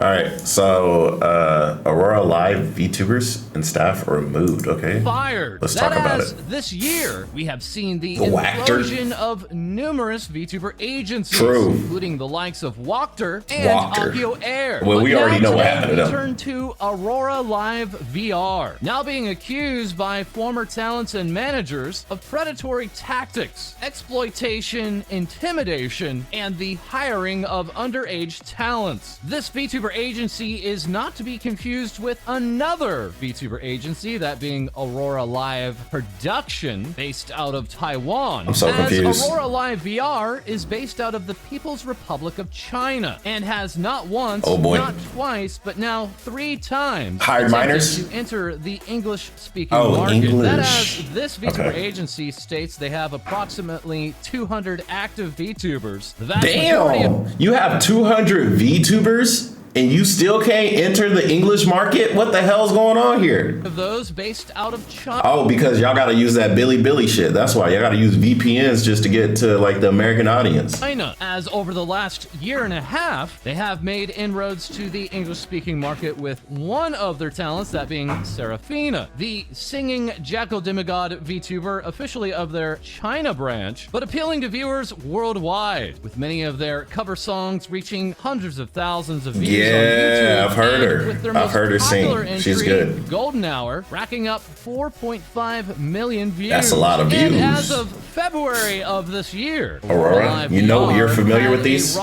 All right, so Aurora Live VTubers and staff are removed. Okay, fired. Let's talk about it. This year, we have seen the Wactor. implosion of numerous VTuber agencies, True. including the likes of Wactor and Wactor. Audio Air. Well, we already know what happened to them. Turn to AuroraLiveVR, now being accused by former talents and managers of predatory tactics, exploitation, intimidation, and the hiring of underage talents. This VTuber agency is not to be confused with another VTuber agency, that being Aurora Live Production, based out of Taiwan. I'm so confused. Aurora Live VR is based out of the People's Republic of China and has not once, not twice, but now 3 times hired minors to enter the English-speaking market. English. That as this VTuber agency states they have approximately 200 active VTubers. The vast majority of you have 200 VTubers? And you still can't enter the English market? What the hell's going on here? Of those based out of China. Oh, because y'all gotta use that Billy shit. That's why y'all gotta use VPNs just to get to like the American audience. China, as over the last year and a half, they have made inroads to the English-speaking market with one of their talents, that being Serafina, the singing jackal demigod VTuber, officially of their China branch, but appealing to viewers worldwide, with many of their cover songs reaching hundreds of thousands of views. Yeah, I've heard her. I've heard her sing. She's good. Golden Hour, racking up 4.5 million views. That's a lot of views. And as of February of this year, Aurora, you know you're familiar with these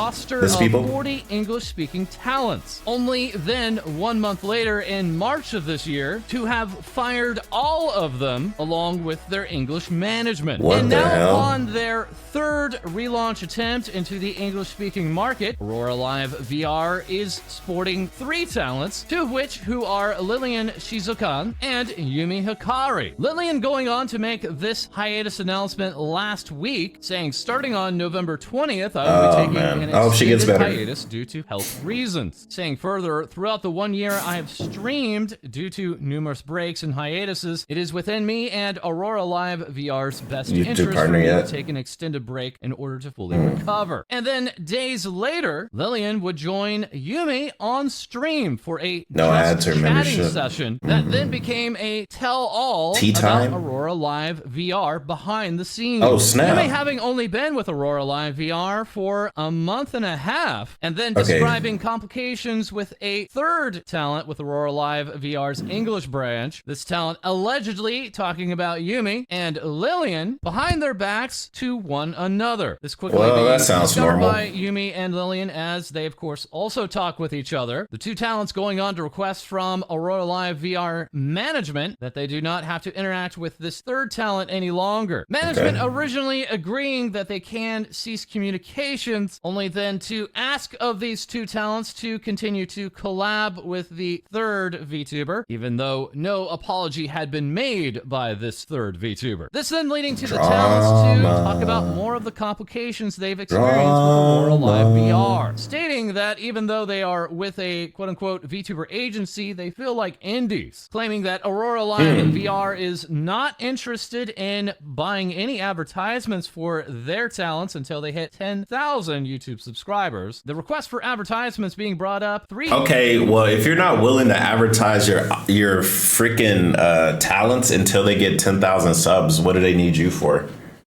people? 40 English-speaking talents. Only then, 1 month later, in March of this year, to have fired all of them, along with their English management. What the hell? On their 3rd relaunch attempt into the English-speaking market, Aurora Live VR is sporting 3 talents, 2 of which who are Lillian Shizukan and Yumi Hikari. Lillian going on to make this hiatus announcement last week, saying starting on November 20th, I will be taking an extended hiatus due to health reasons. Saying further, throughout the 1 year I have streamed due to numerous breaks and hiatuses, it is within me and Aurora Live VR's best interest for me to take an extended break in order to fully recover. And then days later, Lillian would join Yumi on stream for a chatting session that then became a tell-all about Aurora Live VR behind the scenes. Oh, snap. Yumi having only been with Aurora Live VR for a month and a half, and then describing complications with a 3rd talent with Aurora Live VR's English branch. This talent allegedly talking about Yumi and Lillian behind their backs to one another. This quickly being discovered by Yumi and Lillian, as they of course also talk with each other. The 2 talents going on to request from Aurora Live VR management that they do not have to interact with this 3rd talent any longer. Management originally agreeing that they can cease communications, only then to ask of these 2 talents to continue to collab with the 3rd VTuber, even though no apology had been made by this 3rd VTuber. This then leading to the talents to talk about more of the complications they've experienced with Aurora Live VR, stating that even though they are with a quote-unquote VTuber agency, they feel like indies, claiming that Aurora Live VR is not interested in buying any advertisements for their talents until they hit 10,000 YouTube subscribers. The request for advertisements being brought up 3. Okay, well, if you're not willing to advertise your freaking talents until they get 10,000 subs, what do they need you for?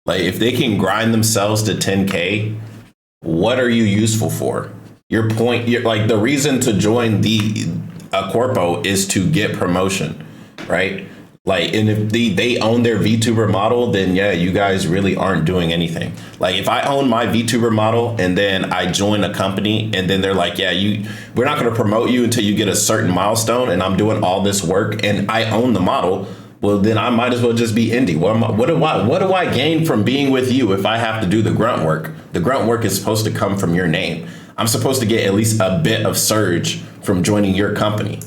Like, if they can grind themselves to 10K, what are you useful for? Your point, like the reason to join the corpo is to get promotion, right? Like, and if they own their VTuber model, then yeah, you guys really aren't doing anything. Like, if I own my VTuber model and then I join a company and then they're like, yeah, we're not going to promote you until you get a certain milestone, and I'm doing all this work and I own the model, well, then I might as well just be indie. What do I gain from being with you if I have to do the grunt work? The grunt work is supposed to come from your name. I'm supposed to get at least a bit of surge from joining your company.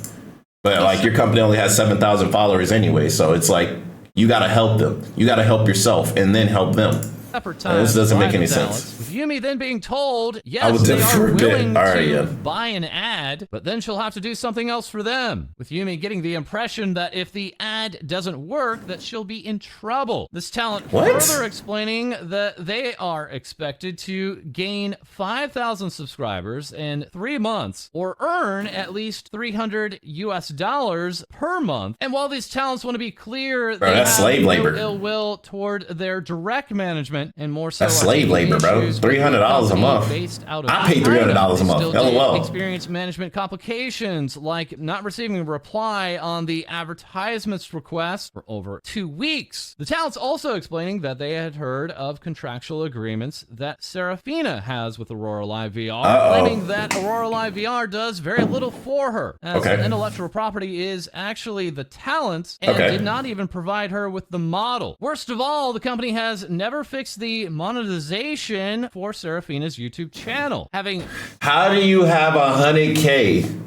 But like, your company only has 7,000 followers anyway. So it's like, you got to help them. You got to help yourself and then help them. separate time. This doesn't make any sense. With Yumi then being told, yes, I would they are willing to buy an ad, but then she'll have to do something else for them. With Yumi getting the impression that if the ad doesn't work, that she'll be in trouble. This talent further explaining that they are expected to gain 5,000 subscribers in 3 months, or earn at least $300 per month. And while these talents want to be clear, they have slave labor. ill will toward their direct management, and more so that's slave labor, bro. $300 a month. I pay $300 a month. LOL. Experience management complications like not receiving a reply on the advertisements request for over 2 weeks. The talent's also explaining that they had heard of contractual agreements that Serafina has with AuroraLiveVR, claiming that AuroraLiveVR does very little for her, as the intellectual property is actually the talent's, and did not even provide her with the model. Worst of all, the company has never fixed the monetization for Serafina's YouTube channel. How do you have 100K,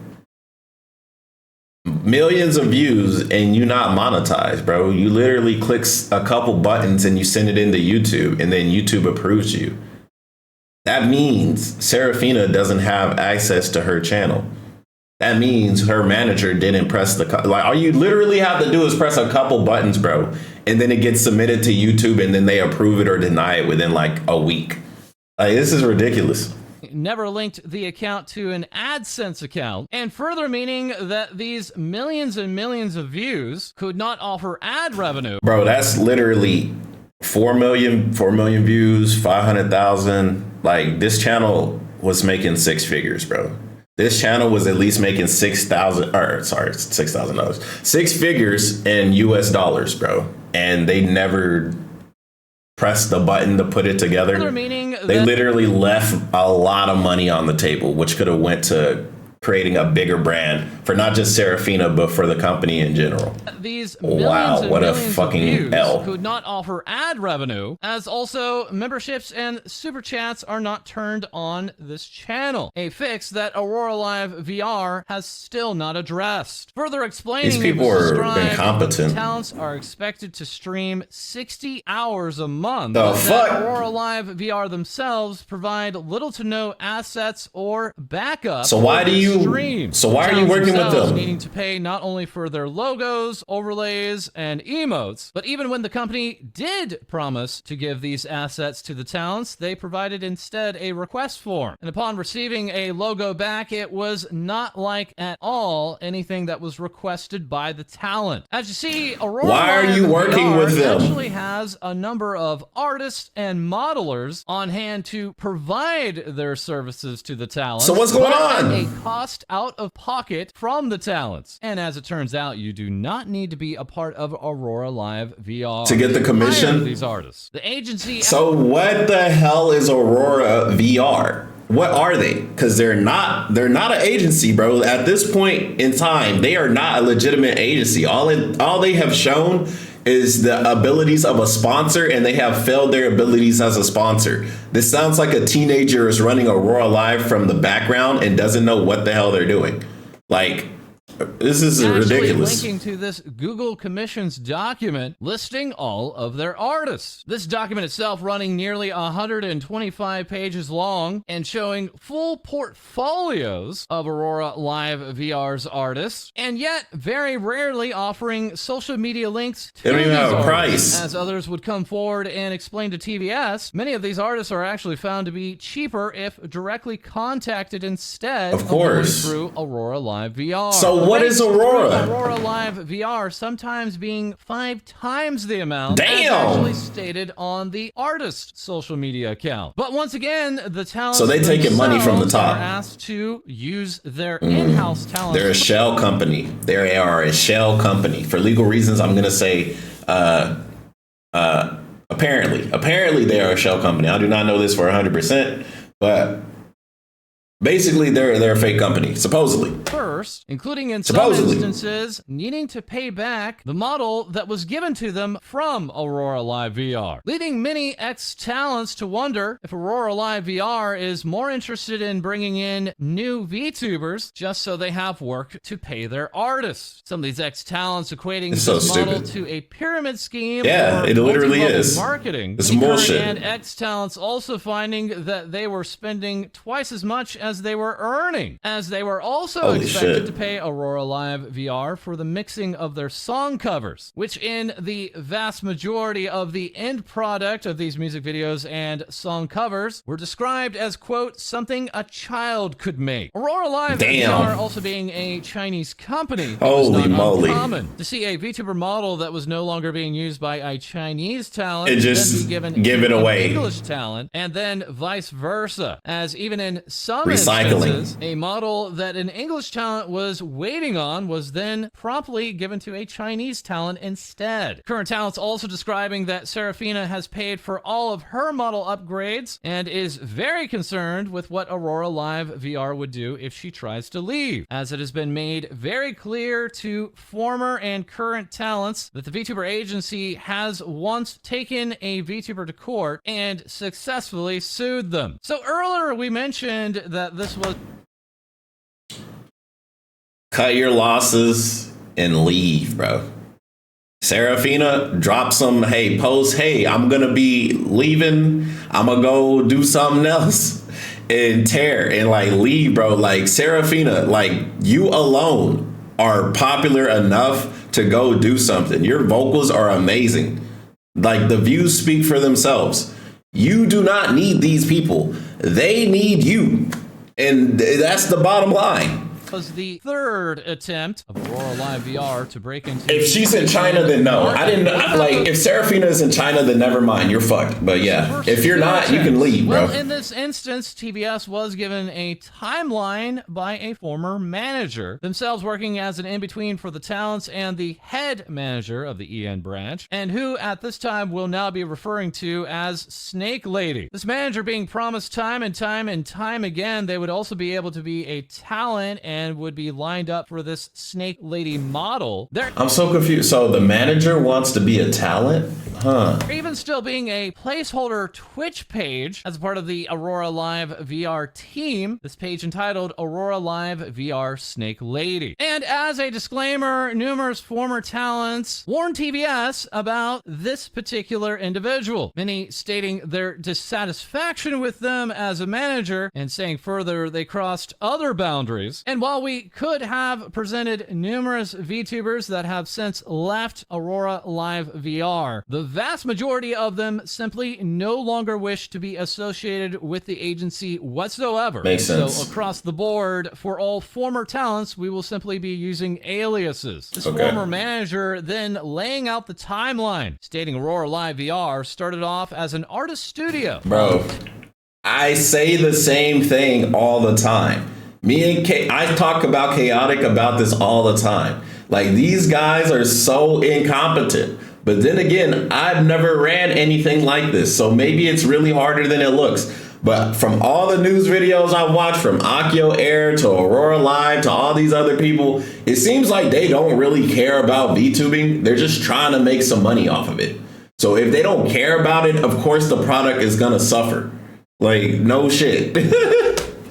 millions of views, and you not monetize, bro? You literally click a couple buttons and you send it into YouTube, and then YouTube approves you. That means Serafina doesn't have access to her channel. That means her manager didn't press all you literally have to do is press a couple buttons, bro, and then it gets submitted to YouTube, and then they approve it or deny it within like a week. This is ridiculous. Never linked the account to an AdSense account, and further meaning that these millions and millions of views could not offer ad revenue. Bro, that's literally 4 million views, 500,000. Like, this channel was making 6 figures, bro. This channel was at least making $6,000, 6 figures in US dollars, bro. And they never pressed the button to put it together. They literally left a lot of money on the table, which could have went to creating a bigger brand for not just Serafina, but for the company in general. These what a fucking L. Could not offer ad revenue, as also memberships and super chats are not turned on this channel. A fix that AuroraLiveVR has still not addressed. Further explaining, these people are incompetent. Talents are expected to stream 60 hours a month. The fuck? AuroraLiveVR themselves provide little to no assets or backup. So why do you? So why are you working with them? Needing to pay not only for their logos, overlays, and emotes, but even when the company did promise to give these assets to the talents, they provided instead a request form. And upon receiving a logo back, it was not like at all anything that was requested by the talent. As you see, Aurora why are you working with them? Actually has a number of artists and modelers on hand to provide their services to the talents. So what's going on? A cost out of pocket from the talents. And as it turns out, you do not need to be a part of AuroraLiveVR to get the commission. These artists. The agency. So what the hell is AuroraVR? What are they? Because they're not an agency, bro. At this point in time, they are not a legitimate agency. All they have shown is the abilities of a sponsor, and they have failed their abilities as a sponsor. This sounds like a teenager is running Aurora Live from the background and doesn't know what the hell they're doing. Like, this is ridiculous. Linking to this Google Commissions document listing all of their artists. This document itself running nearly 125 pages long and showing full portfolios of AuroraLiveVR's artists, and yet very rarely offering social media links to they don't even these have a artists. price. As others would come forward and explain to TVS, many of these artists are actually found to be cheaper if directly contacted instead of course through AuroraLiveVR. So what is Aurora? AuroraLiveVR sometimes being 5 times the amount as actually stated on the artist's social media account. But once again, the talent. So they taking money from the top. Are asked to use their in-house talent. They're a shell company. They are a shell company. For legal reasons, I'm gonna say apparently they are a shell company. I do not know this for 100%, but Basically, they're a fake company, supposedly. First, including in some instances, needing to pay back the model that was given to them from AuroraLiveVR, leading many ex-talents to wonder if AuroraLiveVR is more interested in bringing in new VTubers just so they have work to pay their artists. Some of these ex-talents equating this model to a pyramid scheme. Yeah, it literally is. Marketing. It's bullshit. And ex-talents also finding that they were spending twice as much as they were earning, as they were also expected to pay AuroraLiveVR for the mixing of their song covers, which in the vast majority of the end product of these music videos and song covers were described as, quote, something a child could make. AuroraLiveVR also being a Chinese company, holy moly, uncommon to see a VTuber model that was no longer being used by a Chinese talent and just give it away English talent, and then vice versa, as even in some instances, a model that an English talent was waiting on was then promptly given to a Chinese talent instead. Current talents also describing that Serafina has paid for all of her model upgrades and is very concerned with what AuroraLiveVR would do if she tries to leave, as it has been made very clear to former and current talents that the VTuber agency has once taken a VTuber to court and successfully sued them. So earlier we mentioned that this was... Cut your losses and leave, bro. Serafina, drop some, hey, post, hey, I'm gonna be leaving. I'm gonna go do something else. And tear and like leave, bro. Like Serafina, like you alone are popular enough to go do something. Your vocals are amazing. Like the views speak for themselves. You do not need these people. They need you. And that's the bottom line. Was the third attempt of AuroraLiveVR to break into... If she's in China, then no. I didn't, like, if Serafina is in China, then never mind. You're fucked. But yeah, if you're not, you can leave, bro. Well, in this instance, TBS was given a timeline by a former manager, themselves working as an in-between for the talents and the head manager of the EN branch, and who at this time will now be referring to as Snake Lady. This manager being promised time and time again, they would also be able to be a talent and would be lined up for this Snake Lady model. I'm so confused. So the manager wants to be a talent? Huh. Even still being a placeholder Twitch page as part of the AuroraLiveVR team, this page entitled AuroraLiveVR Snake Lady. And as a disclaimer, numerous former talents warned TBS about this particular individual, many stating their dissatisfaction with them as a manager and saying further they crossed other boundaries. And while we could have presented numerous VTubers that have since left AuroraLiveVR, the vast majority of them simply no longer wish to be associated with the agency whatsoever. Makes sense. So across the board, for all former talents, we will simply be using aliases. This former manager then laying out the timeline, stating AuroraLiveVR started off as an artist studio. Bro, I say the same thing all the time. Me and I talk about Chaotic about this all the time. Like, these guys are so incompetent. But then again, I've never ran anything like this. So maybe it's really harder than it looks. But from all the news videos I watch, from Akio Air to Aurora Live to all these other people, it seems like they don't really care about VTubing. They're just trying to make some money off of it. So if they don't care about it, of course the product is going to suffer. Like, no shit.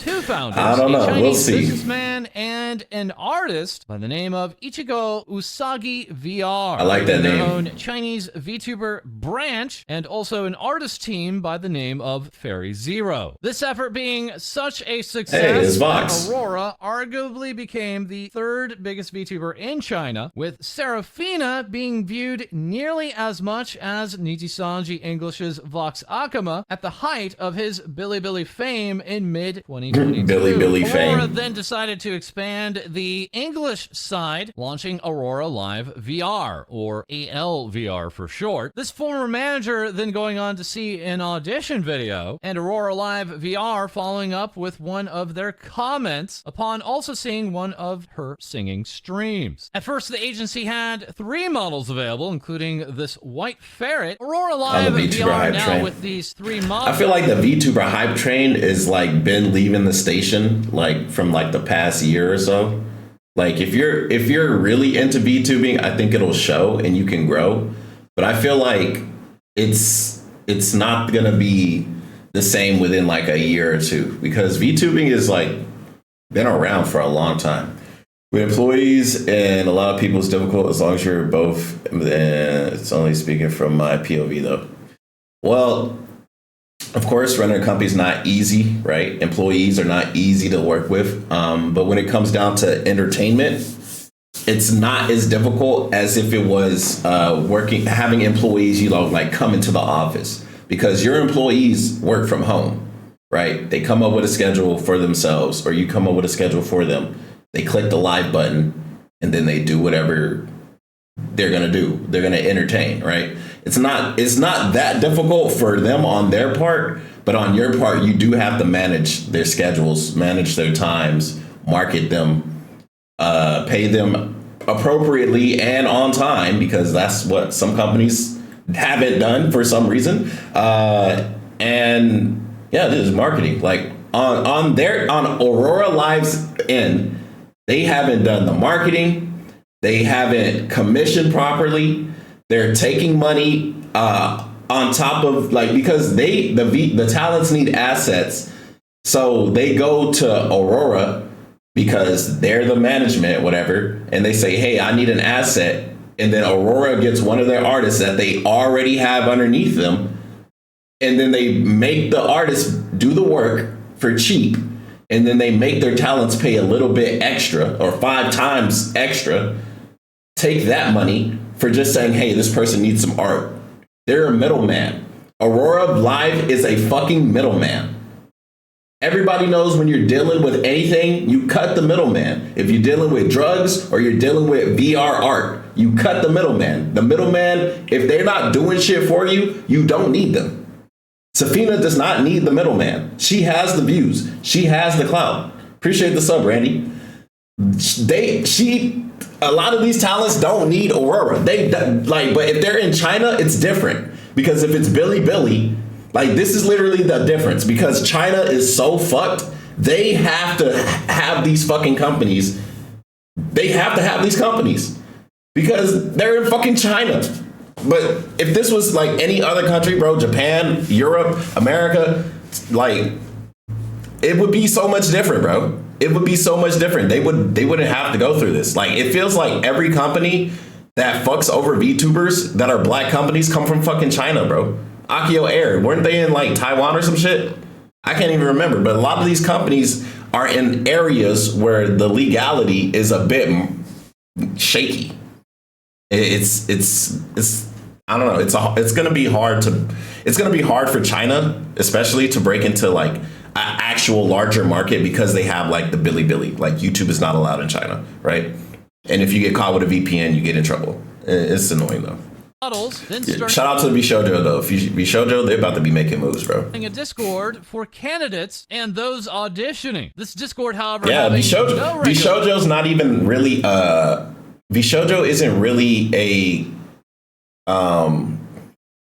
Two founders, I don't know. a Chinese We'll see. businessman and an artist by the name of Ichigo Usagi VR. I like that their name. own Chinese VTuber branch, and also an artist team by the name of Fairy Zero. This effort being such a success, that Aurora arguably became the third biggest VTuber in China, with Serafina being viewed nearly as much as Nijisanji English's Vox Akama at the height of his Bilibili fame in mid-2022. Bilibili fame. Aurora then decided to expand and the English side launching Aurora Live VR, or ALVR for short. This former manager then going on to see an audition video, and Aurora Live VR following up with one of their comments upon also seeing one of her singing streams. At first, the agency had 3 models available, including this white ferret. Aurora Live VR now with these 3 models. I feel like the VTuber hype train is like been leaving the station like from like the past year or so. Like if you're really into VTubing, I think it'll show and you can grow. But I feel like it's not gonna be the same within like a year or 2, because VTubing is like been around for a long time. With employees and a lot of people, it's difficult as long as you're both. It's only speaking from my POV though. Well, of course, running a company is not easy, right? Employees are not easy to work with. But when it comes down to entertainment, it's not as difficult as if it was having employees, like come into the office, because your employees work from home, right? They come up with a schedule for themselves, or you come up with a schedule for them. They click the live button and then they do whatever they're going to do. They're going to entertain, right? It's not that difficult for them on their part, but on your part, you do have to manage their schedules, manage their times, market them, pay them appropriately and on time, because that's what some companies haven't done for some reason. And yeah, this is marketing. Like on Aurora Live's end, they haven't done the marketing. They haven't commissioned properly. They're taking money on top of because the talents need assets. So they go to Aurora because they're the management, whatever. And they say, hey, I need an asset. And then Aurora gets one of their artists that they already have underneath them. And then they make the artists do the work for cheap. And then they make their talents pay a little bit extra, or 5 times extra. Take that money for just saying, hey, this person needs some art. They're a middleman. Aurora Live is a fucking middleman. Everybody knows when you're dealing with anything, you cut the middleman. If you're dealing with drugs or you're dealing with VR art, you cut the middleman. The middleman, if they're not doing shit for you, you don't need them. Safina does not need the middleman. She has the views. She has the clout. Appreciate the sub, Randy. A lot of these talents don't need Aurora. But if they're in China, it's different, because if it's Billy, this is literally the difference, because China is so fucked. They have to have these fucking companies. They have to have these companies because they're in fucking China. But if this was like any other country, bro, Japan, Europe, America, it would be so much different, bro. It would be so much different. They wouldn't have to go through this. It feels like every company that fucks over VTubers that are black companies come from fucking China, bro. Akio Air, weren't they in Taiwan or some shit? I can't even remember. But a lot of these companies are in areas where the legality is a bit shaky. It's I don't know. It's gonna be hard for China, especially, to break into an actual larger market, because they have the Billy. YouTube is not allowed in China, right? And if you get caught with a VPN, you get in trouble. It's annoying though. Shout out to the Bishojo though. Bishojo, they're about to be making moves, bro. A Discord for candidates and those auditioning. This Discord, however, Bishojo's not even really. Bishojo isn't really a.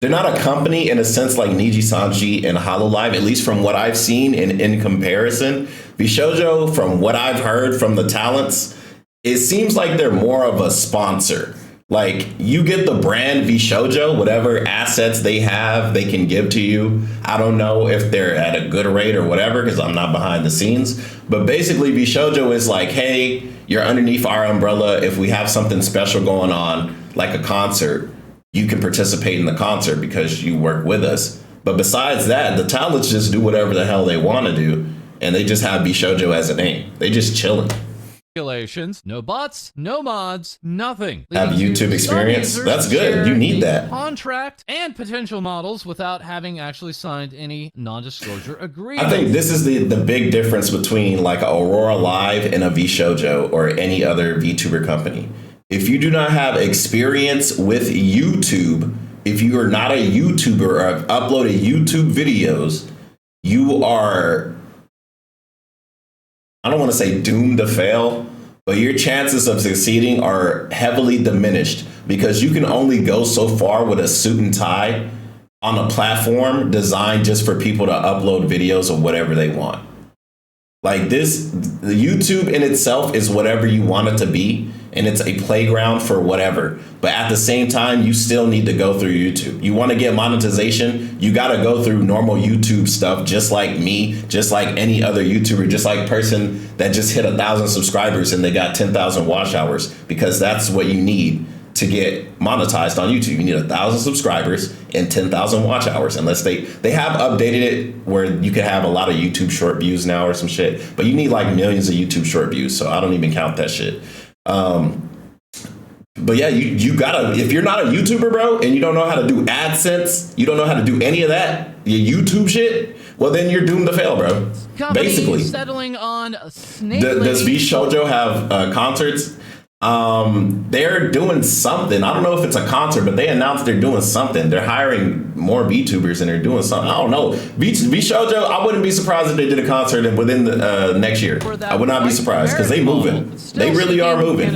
They're not a company in a sense like Niji Sanji and HoloLive, at least from what I've seen in comparison. Bishojo, from what I've heard from the talents, it seems like they're more of a sponsor. You get the brand Bishojo, whatever assets they have, they can give to you. I don't know if they're at a good rate or whatever, because I'm not behind the scenes. But basically, Bishojo is hey, you're underneath our umbrella. If we have something special going on, like a concert, you can participate in the concert because you work with us. But besides that, the talents just do whatever the hell they want to do. And they just have Bishojo as a name. They just chilling. regulations, no bots, no mods, nothing. Have YouTube experience? That's good. You need that. Contract and potential models without having actually signed any non-disclosure agreement. I think this is the big difference between like Aurora Live and a VShojo or any other VTuber company. If you do not have experience with YouTube, if you are not a YouTuber or have uploaded YouTube videos, you are, I don't want to say doomed to fail, but your chances of succeeding are heavily diminished because you can only go so far with a suit and tie on a platform designed just for people to upload videos of whatever they want. Like this, the YouTube in itself is whatever you want it to be, and it's a playground for whatever. But at the same time, you still need to go through YouTube. You want to get monetization, you got to go through normal YouTube stuff, just like me, just like any other YouTuber, just like person that just hit 1,000 subscribers and they got 10,000 watch hours, because that's what you need to get monetized on YouTube. You need 1,000 subscribers and 10,000 watch hours, unless they have updated it where you can have a lot of YouTube short views now or some shit, but you need like millions of YouTube short views. So I don't even count that shit. But yeah, you gotta, if you're not a YouTuber, bro, and you don't know how to do AdSense, you don't know how to do any of that, your YouTube shit, well, then you're doomed to fail, bro. Company basically. Settling on Snake Does VShojo have concerts? They're doing something. I don't know if it's a concert, but they announced they're doing something. They're hiring more VTubers and they're doing something. I don't know. VShojo, I wouldn't be surprised if they did a concert within the next year. I would not be surprised because they moving. They really are moving.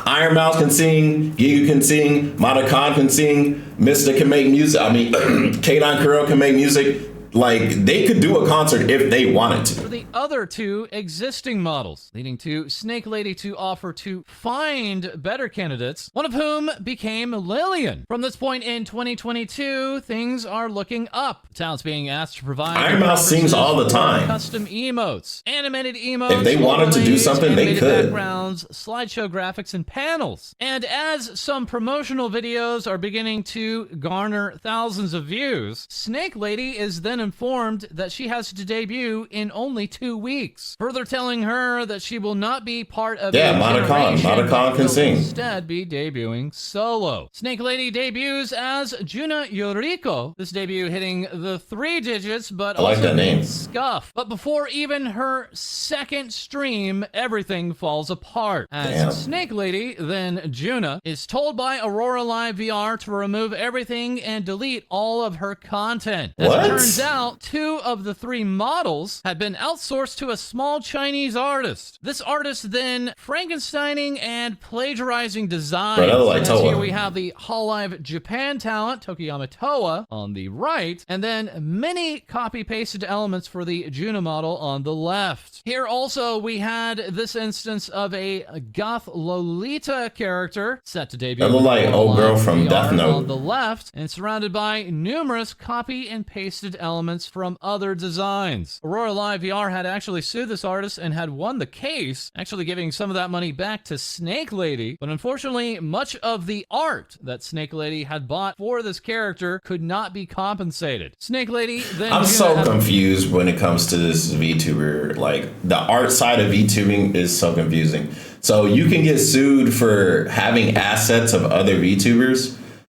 Iron Mouse can sing, Giga can sing, Matakan can sing, Mista can make music. I mean, K9 Kuro can make music. Like, they could do a concert if they wanted to. For the other two existing models, leading to Snake Lady to offer to find better candidates, one of whom became Lillian. From this point in 2022, things are looking up. Talent's being asked to provide Iron Mouse sings all the time. Custom emotes, animated emotes. If they wanted to do something, they could. Backgrounds, slideshow graphics, and panels. And as some promotional videos are beginning to garner thousands of views, Snake Lady is then informed that she has to debut in only 2 weeks, further telling her that she will not be part of Matakan can sing. Instead be debuting solo. Snake Lady debuts as Juna Yoriko, this debut hitting the 3 digits, but I like that name. Scuff. But before even her second stream, everything falls apart. As Damn. Snake Lady, then Juna, is told by AuroraLiveVR to remove everything and delete all of her content. As it turns out, 2 of the 3 models had been outsourced to a small Chinese artist. This artist then Frankensteining and plagiarizing designs. Here we have the Hololive Japan talent, Tokiyama Toa, on the right, and then many copy-pasted elements for the Juna model on the left. Here also we had this instance of a goth Lolita character set to debut. That looked like old girl from Death Note on the left, and surrounded by numerous copy and pasted elements from other designs. AuroraLiveVR had actually sued this artist and had won the case, actually giving some of that money back to Snake Lady, but unfortunately much of the art that Snake Lady had bought for this character could not be compensated. Snake Lady then... I'm so confused when it comes to this VTuber. Like, the art side of VTubing is so confusing. So you can get sued for having assets of other VTubers.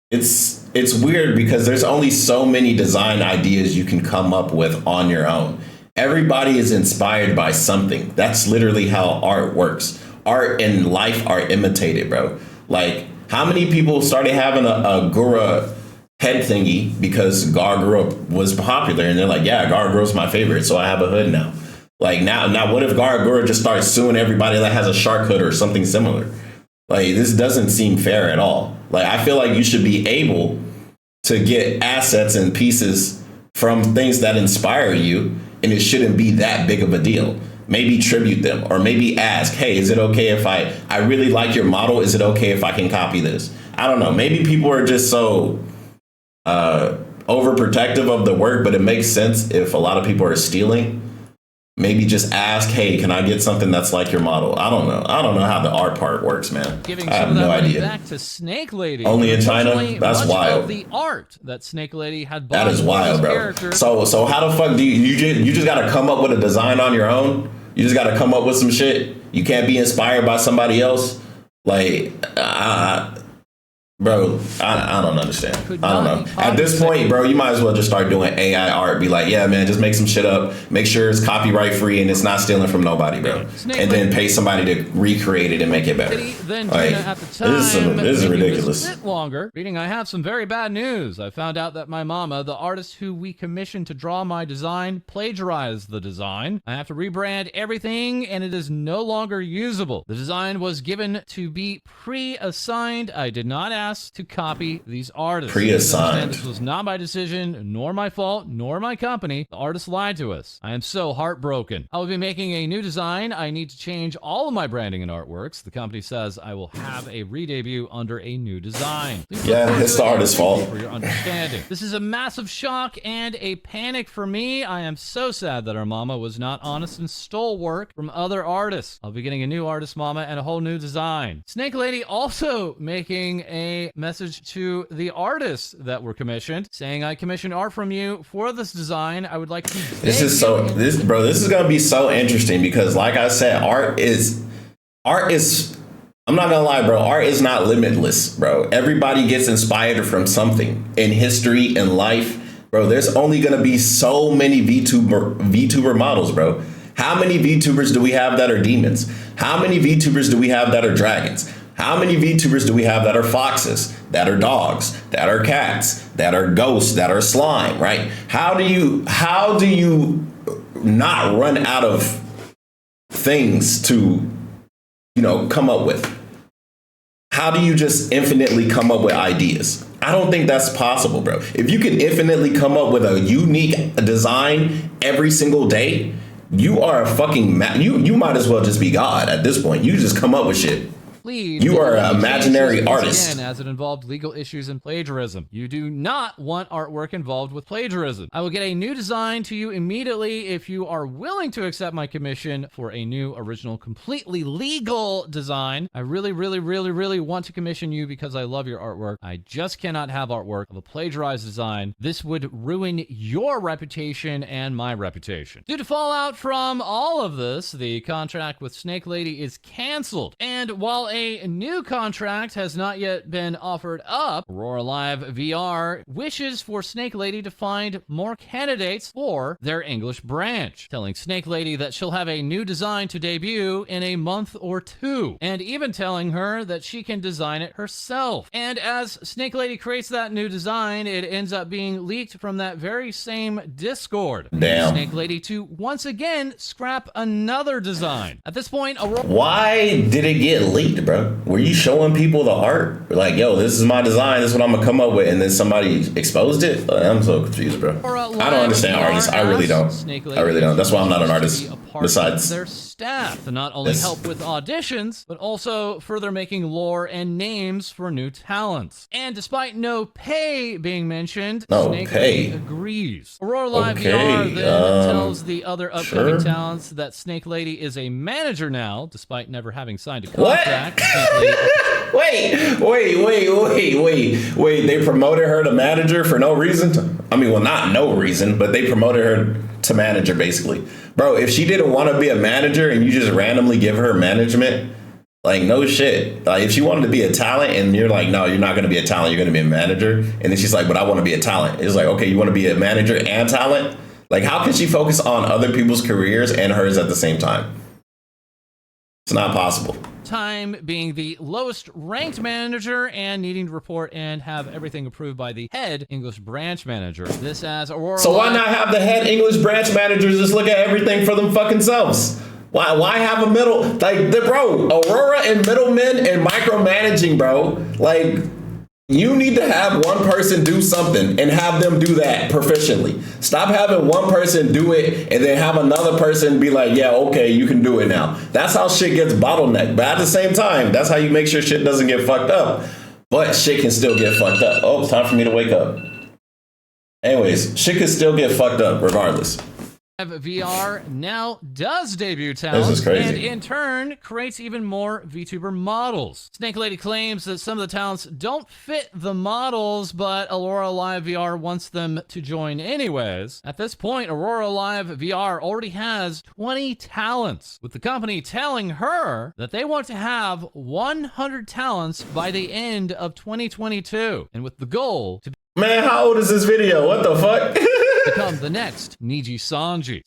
It's weird because there's only so many design ideas you can come up with on your own. Everybody is inspired by something. That's literally how art works. Art and life are imitated, bro. Like, how many people started having a Gura head thingy because Gargura was popular, and they're like, yeah, Gargura's my favorite, so I have a hood now. Like, now what if Gargura just starts suing everybody that has a shark hood or something similar? Like, this doesn't seem fair at all. Like, I feel like you should be able to get assets and pieces from things that inspire you, and it shouldn't be that big of a deal. Maybe tribute them, or maybe ask, hey, is it okay if I really like your model? Is it okay if I can copy this? I don't know. Maybe people are just so overprotective of the work, but it makes sense if a lot of people are stealing. Maybe just ask, hey, can I get something that's like your model? I don't know. I don't know how the art part works, man. Giving I have some of no that money idea. back to Snake Lady. Only in China? That's wild. Of the art that Snake Lady had bought. That is wild, bro. So how the fuck do you just got to come up with a design on your own? You just got to come up with some shit You can't be inspired by somebody else. Like, bro, I don't understand. I don't know. At this point, bro, you might as well just start doing AI art. Be like, yeah, man, just make some shit up. Make sure it's copyright free and it's not stealing from nobody, bro. And then pay somebody to recreate it and make it better. Like, this is ridiculous. A bit longer. Reading, I have some very bad news. I found out that my mama, the artist who we commissioned to draw my design, plagiarized the design. I have to rebrand everything and it is no longer usable. The design was given to be pre-assigned. I did not ask to copy these artists. Pre-assigned. This was not my decision, nor my fault, nor my company. The artist lied to us. I am so heartbroken. I will be making a new design. I need to change all of my branding and artworks. The company says I will have a re-debut under a new design. Yeah, it's the artist's fault. For your understanding. This is a massive shock and a panic for me. I am so sad that our mama was not honest and stole work from other artists. I'll be getting a new artist mama and a whole new design. Snake Lady also making a message to the artists that were commissioned, saying, I commissioned art from you for this design. I would like to this is gonna be so interesting because, like I said, art is I'm not gonna lie, bro, art is not limitless, bro. Everybody gets inspired from something in history and life, bro. There's only gonna be so many VTuber models, bro. How many VTubers do we have that are demons? How many VTubers do we have that are dragons? How many VTubers do we have that are foxes, that are dogs, that are cats, that are ghosts, that are slime, right? How do you not run out of things to, come up with? How do you just infinitely come up with ideas? I don't think that's possible, bro. If you can infinitely come up with a unique design every single day, you are a fucking, you might as well just be God at this point. You just come up with shit. You are an imaginary artist. Again, as it involved legal issues and plagiarism. You do not want artwork involved with plagiarism. I will get a new design to you immediately if you are willing to accept my commission for a new, original, completely legal design. I really, really, really, really want to commission you because I love your artwork. I just cannot have artwork of a plagiarized design. This would ruin your reputation and my reputation. Due to fallout from all of this, the contract with Snake Lady is canceled. And while a new contract has not yet been offered up, AuroraLiveVR wishes for Snake Lady to find more candidates for their English branch, telling Snake Lady that she'll have a new design to debut in a month or two, and even telling her that she can design it herself. And as Snake Lady creates that new design, it ends up being leaked from that very same Discord. Damn. Snake Lady to once again scrap another design. At this point, why did it get leaked, bro? Were you showing people the art? Like, yo, this is my design. This is what I'm gonna come up with, and then somebody exposed it. I'm so confused, bro. I don't understand artists. I really don't. I really don't. That's why I'm not an artist. Besides their staff to not only help with auditions, but also further making lore and names for new talents. And despite no pay being mentioned, Snake Lady agrees. AuroraLiveVR then tells the other upcoming talents that Snake Lady is a manager now, despite never having signed a contract. Wait. They promoted her to manager for no reason? I mean, well, not no reason, but they promoted her to manager, basically. Bro, if she didn't want to be a manager and you just randomly give her management, like, no shit. Like, if she wanted to be a talent and you're like, no, you're not going to be a talent, you're going to be a manager. And then she's like, but I want to be a talent. It's like, okay, you want to be a manager and talent? Like, how can she focus on other people's careers and hers at the same time? It's not possible. Time being the lowest ranked manager and needing to report and have everything approved by the head English branch manager. This as Aurora. So why not have the head English branch managers just look at everything for them fucking selves? Why have a middle, like, bro, Aurora and middlemen and micromanaging, bro. Like, you need to have one person do something and have them do that proficiently. Stop having one person do it and then have another person be like, yeah, okay, you can do it now. That's how shit gets bottlenecked. But at the same time, that's how you make sure shit doesn't get fucked up. But shit can still get fucked up. Oh, it's time for me to wake up. Anyways, shit can still get fucked up regardless. VR now does debut talent and in turn creates even more VTuber models. Snake Lady claims that some of the talents don't fit the models, but AuroraLiveVR wants them to join anyways. At this point, AuroraLiveVR already has 20 talents, with the company telling her that they want to have 100 talents by the end of 2022, and with the goal to Man, how old is this video? What the fuck? become the next Niji Sanji.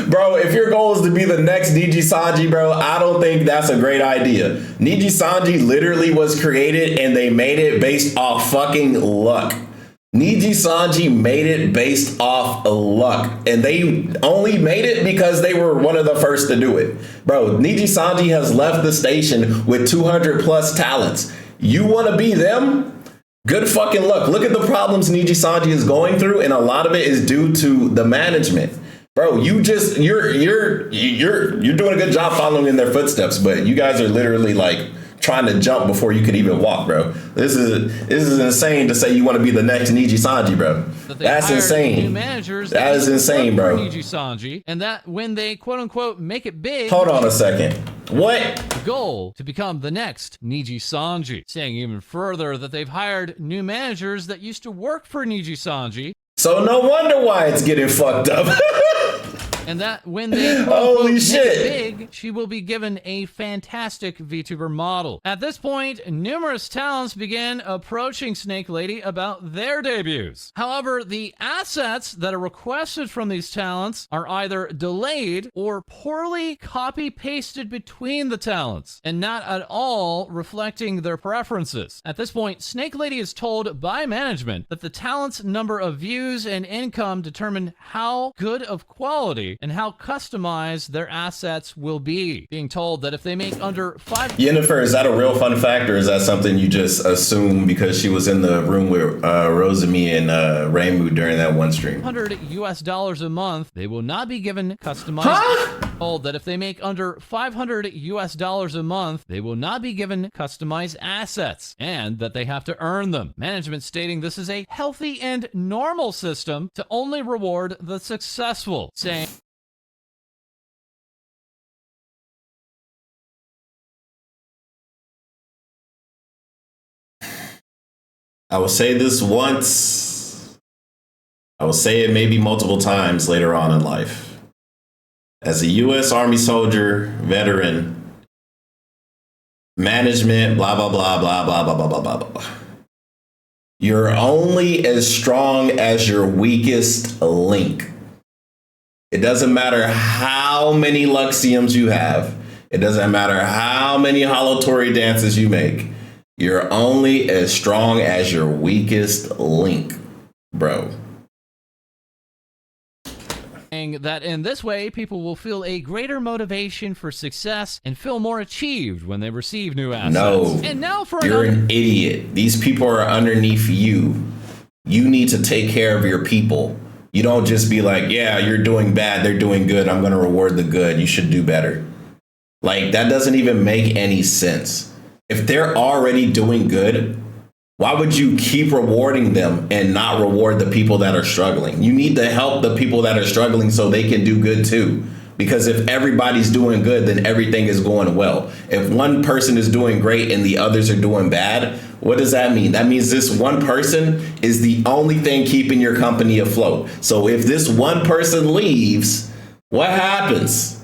Bro, if your goal is to be the next Niji Sanji, bro, I don't think that's a great idea. Niji Sanji literally was created and they made it based off fucking luck. Niji Sanji made it based off luck, and they only made it because they were one of the first to do it. Bro, Niji Sanji has left the station with 200 plus talents. You want to be them? Good fucking luck. Look at the problems Niji Sanji is going through, and a lot of it is due to the management. Bro, you're doing a good job following in their footsteps, but you guys are literally like trying to jump before you could even walk, bro. This is insane to say you want to be the next Niji Sanji, bro. That's insane. That is insane, bro. Niji Sanji, and that when they quote unquote make it big. Hold on a second. What? The goal to become the next Niji Sanji. Saying even further that they've hired new managers that used to work for Niji Sanji. So no wonder why it's getting fucked up. And that when they holy shit big, she will be given a fantastic VTuber model. At this point, numerous talents began approaching Snake Lady about their debuts. However, the assets that are requested from these talents are either delayed or poorly copy-pasted between the talents, and not at all reflecting their preferences. At this point, Snake Lady is told by management that the talent's number of views and income determine how good of quality and how customized their assets will be. Being told that if they make under 5... Yennefer, is that a real fun fact, or is that something you just assume because she was in the room with Rosemi and Reimu during that one stream? $100 a month, they will not be given customized... Told that if they make under $500 a month, they will not be given customized assets, and that they have to earn them. Management stating this is a healthy and normal system to only reward the successful, saying... I will say this once. I will say it maybe multiple times later on in life. As a U.S. Army soldier, veteran, management, blah, blah, blah, blah, blah, blah, blah, blah, blah. You're only as strong as your weakest link. It doesn't matter how many Luxiums you have. It doesn't matter how many Holotori dances you make. You're only as strong as your weakest link, bro. That in this way, people will feel a greater motivation for success and feel more achieved when they receive new assets. No, and now for you're an idiot. These people are underneath you. You need to take care of your people. You don't just be like, yeah, you're doing bad, they're doing good, I'm going to reward the good. You should do better. Like, that doesn't even make any sense. If they're already doing good, why would you keep rewarding them and not reward the people that are struggling? You need to help the people that are struggling so they can do good too. Because if everybody's doing good, then everything is going well. If one person is doing great and the others are doing bad, what does that mean? That means this one person is the only thing keeping your company afloat. So if this one person leaves, what happens?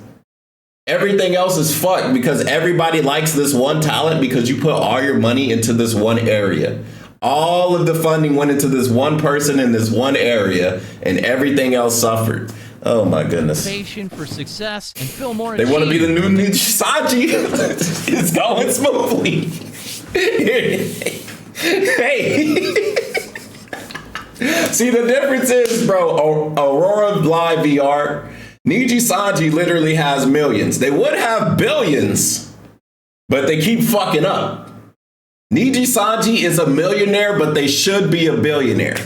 Everything else is fucked because everybody likes this one talent because you put all your money into this one area. All of the funding went into this one person in this one area and everything else suffered. Oh my goodness. For success and feel more they want to be the new Saji. It's going smoothly. Hey. See, the difference is, bro, AuroraLiveVR, Niji Sanji literally has millions. They would have billions, but they keep fucking up. Niji Sanji is a millionaire, but they should be a billionaire.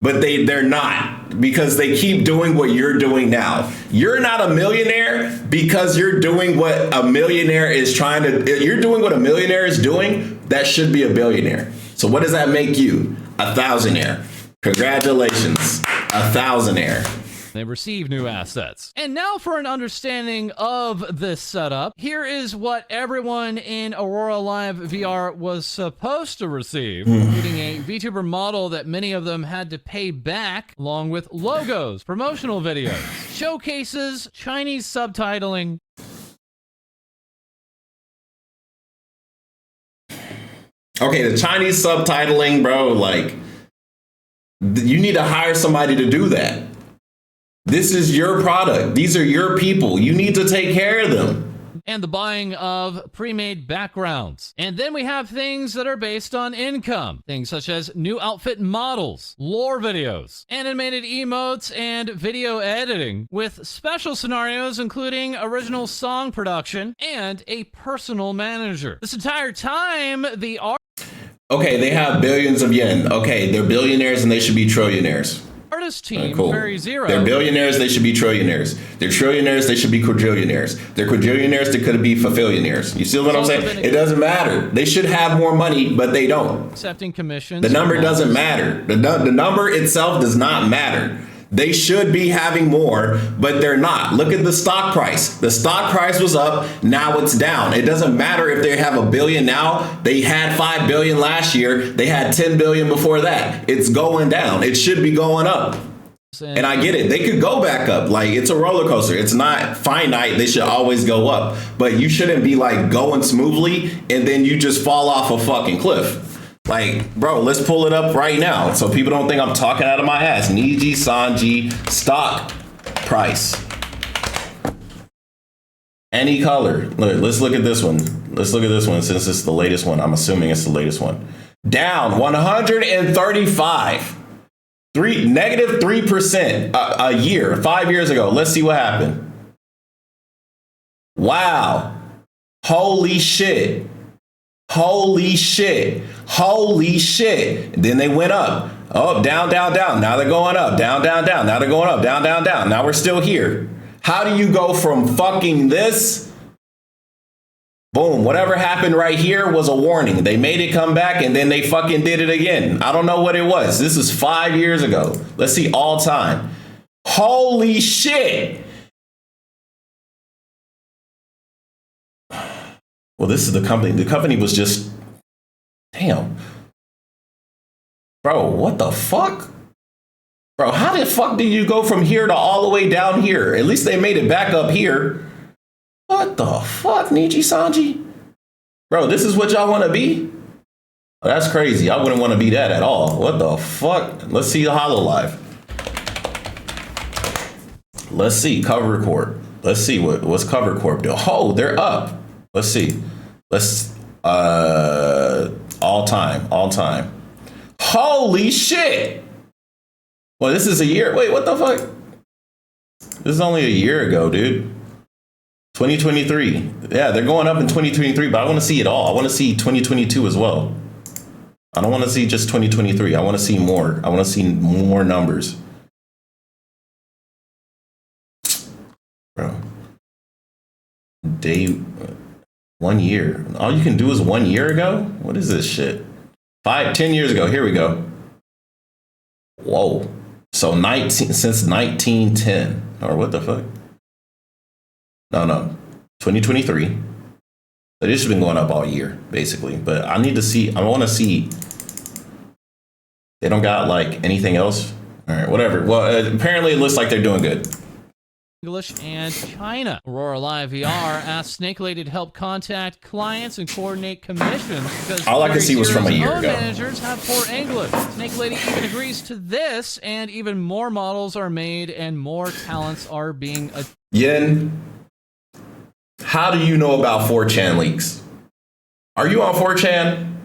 But they're not, because they keep doing what you're doing now. You're not a millionaire because you're doing what a millionaire is trying to, you're doing what a millionaire is doing, that should be a billionaire. So what does that make you? A thousandaire. Congratulations, a thousandaire. They receive new assets. And now for an understanding of this setup, here is what everyone in Aurora Live VR was supposed to receive, including a VTuber model that many of them had to pay back, along with logos, promotional videos, showcases, Chinese subtitling. Okay, the Chinese subtitling, bro, like, you need to hire somebody to do that. This is your product. These are your people. You need to take care of them. And the buying of pre-made backgrounds. And then we have things that are based on income. Things such as new outfit models, lore videos, animated emotes, and video editing, with special scenarios including original song production and a personal manager. This entire time, the okay, they have billions of yen. Okay, they're billionaires and they should be trillionaires. artist team, cool. Fairy Zero. They're billionaires, they should be trillionaires. They're trillionaires, they should be quadrillionaires. They're quadrillionaires, they could be fulfillionaires. You see what I'm saying? It doesn't matter. They should have more money, but they don't. Accepting commissions. The number doesn't matter. The number itself does not matter. They should be having more, but they're not. Look at the stock price. The stock price was up, now it's down. It doesn't matter if they have $1 billion now. They had $5 billion last year. They had $10 billion before that. It's going down. It should be going up. And I get it. They could go back up. Like, it's a roller coaster. It's not finite. They should always go up. But you shouldn't be like going smoothly and then you just fall off a fucking cliff. Like, bro, let's pull it up right now so people don't think I'm talking out of my ass. Niji Sanji stock price. Any color. Look, let's look at this one. Let's look at this one since it's the latest one. I'm assuming it's the latest one. Down 135. Negative 3% a year, 5 years ago. Let's see what happened. Wow. Holy shit. Holy shit. Holy shit. And then they went up. Oh, down, down, down. Now they're going up. Down, down, down. Now they're going up. Down, down, down. Now we're still here. How do you go from fucking this? Boom. Whatever happened right here was a warning. They made it come back and then they fucking did it again. I don't know what it was. This is 5 years ago. Let's see all time. Holy shit. Well, this is the company. The company was just, damn. Bro, what the fuck? Bro, how the fuck did you go from here to all the way down here? At least they made it back up here. What the fuck, Niji Sanji? Bro, this is what y'all want to be? Oh, that's crazy. I wouldn't want to be that at all. What the fuck? Let's see the HoloLive. Let's see Cover Corp. Let's see what's Cover Corp do. Oh, they're up. Let's see. Let's all time. Holy shit. Well, this is a year. Wait, what the fuck? This is only a year ago, dude. 2023. Yeah, they're going up in 2023, but I want to see it all. I want to see 2022 as well. I don't want to see just 2023. I want to see more. I want to see more numbers. Bro. Day 1 year. All you can do is 1 year ago? What is this shit? 10 years ago. Here we go. Whoa. So since 1910. Or what the fuck? No. 2023. So this has been going up all year, basically. But I need to see, I want to see. They don't got like anything else? All right, whatever. Well, apparently it looks like they're doing good. English and China. AuroraLiveVR asked Snake Lady to help contact clients and coordinate commissions because all I can see was from a year ago. Managers have poor English. Snake Lady even agrees to this, and even more models are made and more talents are being. Yen, how do you know about 4chan leaks? Are you on 4chan?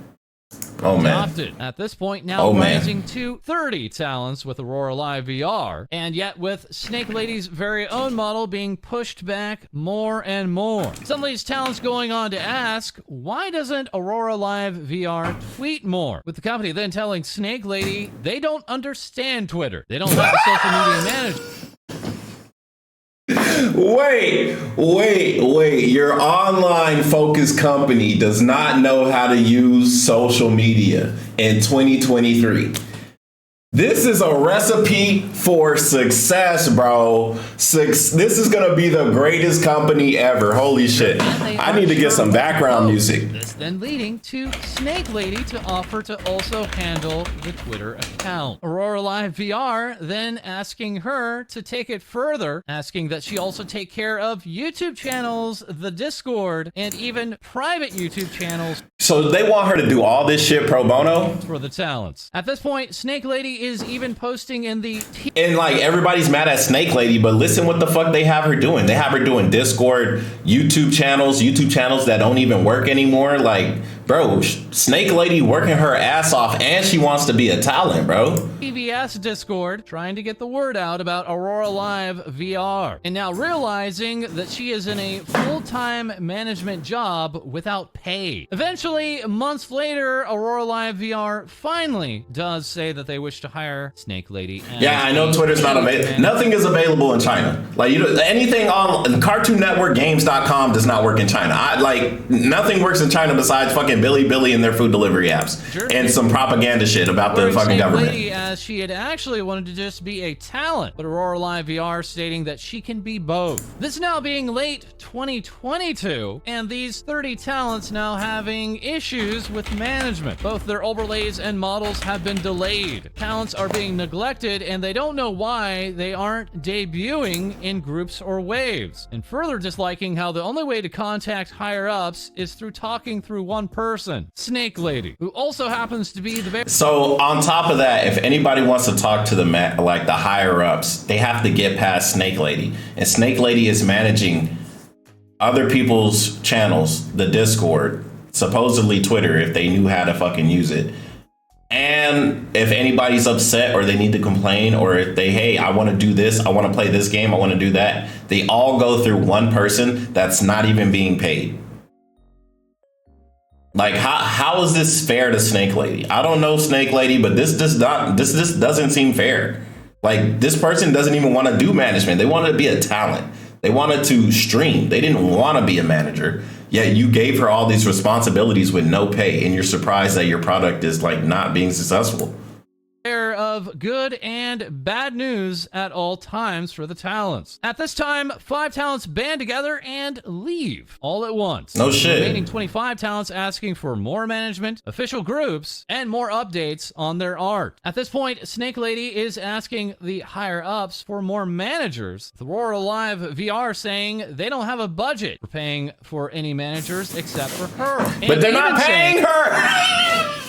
Oh, man. Adopted. At this point, now rising to 30 talents with AuroraLiveVR, and yet with Snake Lady's very own model being pushed back more and more. Some of these talents going on to ask, why doesn't AuroraLiveVR tweet more? With the company then telling Snake Lady they don't understand Twitter. They don't have a social media manager. Wait. Your online focused company does not know how to use social media in 2023. This is a recipe for success, bro. This is gonna be the greatest company ever. Holy shit. I need to get some background music. This then leading to Snake Lady to offer to also handle the Twitter account. AuroraLiveVR then asking her to take it further, asking that she also take care of YouTube channels, the Discord, and even private YouTube channels. So they want her to do all this shit pro bono? For the talents. At this point, Snake Lady is even posting in the... And like everybody's mad at Snake Lady, but listen what the fuck they have her doing. They have her doing Discord, YouTube channels that don't even work anymore. Like, bro, Snake Lady working her ass off and she wants to be a talent, bro. PBS Discord trying to get the word out about AuroraLiveVR. And now realizing that she is in a full-time management job without pay. Eventually, months later, AuroraLiveVR finally does say that they wish to hire Snake Lady. Yeah, I know Twitter's not available. Nothing is available in China. Like, you know, anything on Cartoon Network Games.com does not work in China. Nothing works in China besides fucking Billy and their food delivery apps. Sure. And some propaganda shit about the fucking government. Lady, as she had actually wanted to just be a talent, but AuroraLiveVR stating that she can be both. This now being late 2022, and these 30 talents now having issues with management. Both their overlays and models have been delayed. Talents are being neglected, and they don't know why they aren't debuting in groups or waves. And further disliking how the only way to contact higher-ups is through talking through one person, Snake Lady, who also happens to be the very... So on top of that, if anybody wants to talk to the higher-ups, they have to get past Snake Lady. And Snake Lady is managing other people's channels, the Discord, supposedly Twitter, if they knew how to fucking use it. And if anybody's upset or they need to complain, or if they, hey, I want to do this, I want to play this game, I want to do that, they all go through one person that's not even being paid. Like, how is this fair to Snake Lady? I don't know Snake Lady, but this doesn't seem fair. Like, this person doesn't even want to do management. They wanted to be a talent. They wanted to stream. They didn't want to be a manager. Yet you gave her all these responsibilities with no pay, and you're surprised that your product is like not being successful. Of good and bad news at all times for the talents. At this time, 5 talents band together and leave all at once. No shit. The remaining 25 talents asking for more management, official groups, and more updates on their art. At this point, Snake Lady is asking the higher-ups for more managers. The AuroraLiveVR saying they don't have a budget for paying for any managers except for her. But they're not paying her!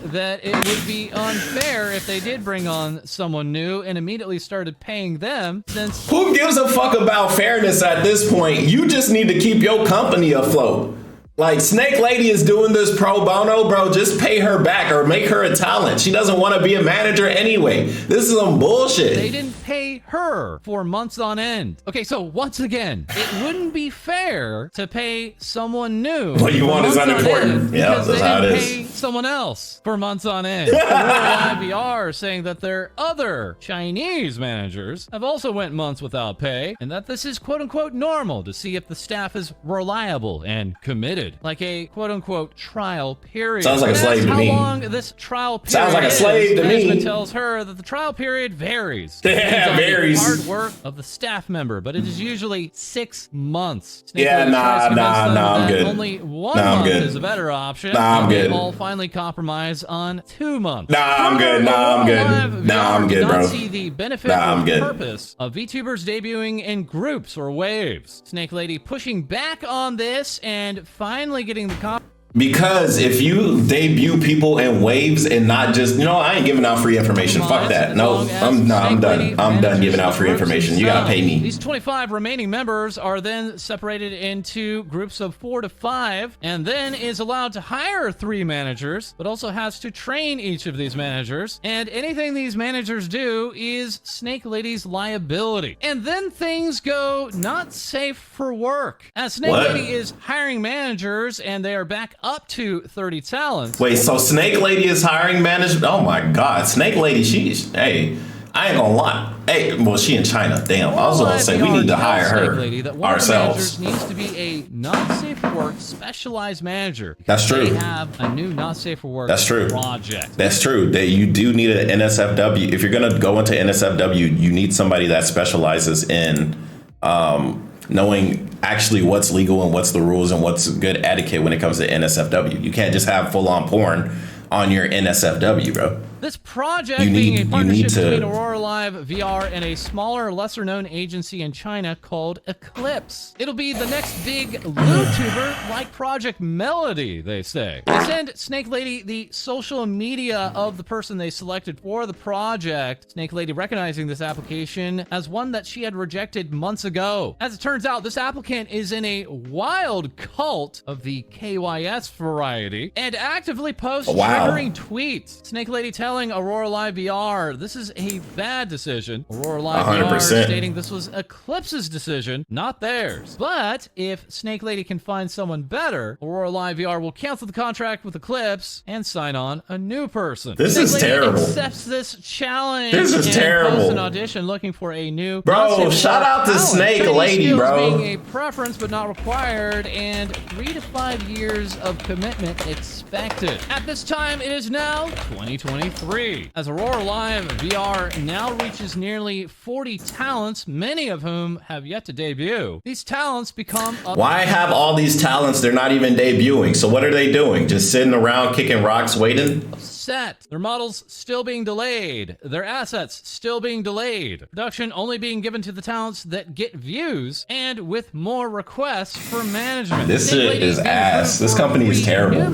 That it would be unfair if they did bring on someone new and immediately started paying them, since... Who gives a fuck about fairness at this point? You just need to keep your company afloat. Like, Snake Lady is doing this pro bono, bro. Just pay her back or make her a talent. She doesn't want to be a manager anyway. This is some bullshit. They didn't pay her for months on end. Okay, so once again, it wouldn't be fair to pay someone new. What you want is unimportant. Yeah, that's how it is. Pay someone else for months on end. AuroraLiveVR saying that their other Chinese managers have also went months without pay, and that this is quote-unquote normal to see if the staff is reliable and committed. Like a quote-unquote trial period. Sounds like a slave to me. How long this trial period sounds like a slave to me. Management tells her that the trial period varies. Yeah, varies. Hard work of the staff member, but it is usually 6 months. Yeah, I'm good. Only 1 month is a better option. I'm good. They all finally compromise on 2 months. I'm good, bro. Not see the benefit or purpose of VTubers debuting in groups or waves. Snake Lady pushing back on this and finally getting the because if you debut people in waves and not just, I ain't giving out free information. Fuck that. No, I'm done. I'm done giving out free information. You gotta pay me. These 25 remaining members are then separated into groups of 4 to 5, and then is allowed to hire 3 managers, but also has to train each of these managers. And anything these managers do is Snake Lady's liability. And then things go not safe for work, as Snake Lady is hiring managers, and they are back up to 30 talents. Wait, so Snake Lady is hiring managers? Oh my God, Snake Lady, hey, I ain't gonna lie. Hey, well, she in China. Damn, I was gonna say we need to hire her ourselves. Needs to be a not safe for work specialized manager. That's true. They have a new not safe for work project. That's true. That you do need an NSFW. If you're gonna go into NSFW, you need somebody that specializes in knowing actually what's legal and what's the rules and what's good etiquette when it comes to NSFW. You can't just have full on porn on your NSFW, bro. This project being a partnership between AuroraLiveVR and a smaller, lesser-known agency in China called Eclipse. It'll be the next big VTuber like Project Melody, they say. They send Snake Lady the social media of the person they selected for the project, Snake Lady recognizing this application as one that she had rejected months ago. As it turns out, this applicant is in a wild cult of the KYS variety and actively posts triggering tweets. Snake Lady telling AuroraLiveVR this is a bad decision. AuroraLiveVR stating this was Eclipse's decision, not theirs. But if Snake Lady can find someone better, AuroraLiveVR will cancel the contract with Eclipse and sign on a new person. This is terrible. Accepts this challenge. This is terrible. Posts an audition looking for a new. Bro, shout out to Snake Lady, bro. Being a preference but not required, and 3 to 5 years of commitment expected. At this time, it is now 2023. As AuroraLiveVR now reaches nearly 40 talents, many of whom have yet to debut. These talents become Why have all these talents? They're not even debuting. So what are they doing? Just sitting around kicking rocks waiting? Upset. Their models still being delayed. Their assets still being delayed. Production only being given to the talents that get views, and with more requests for management. This shit is ass. This company is terrible.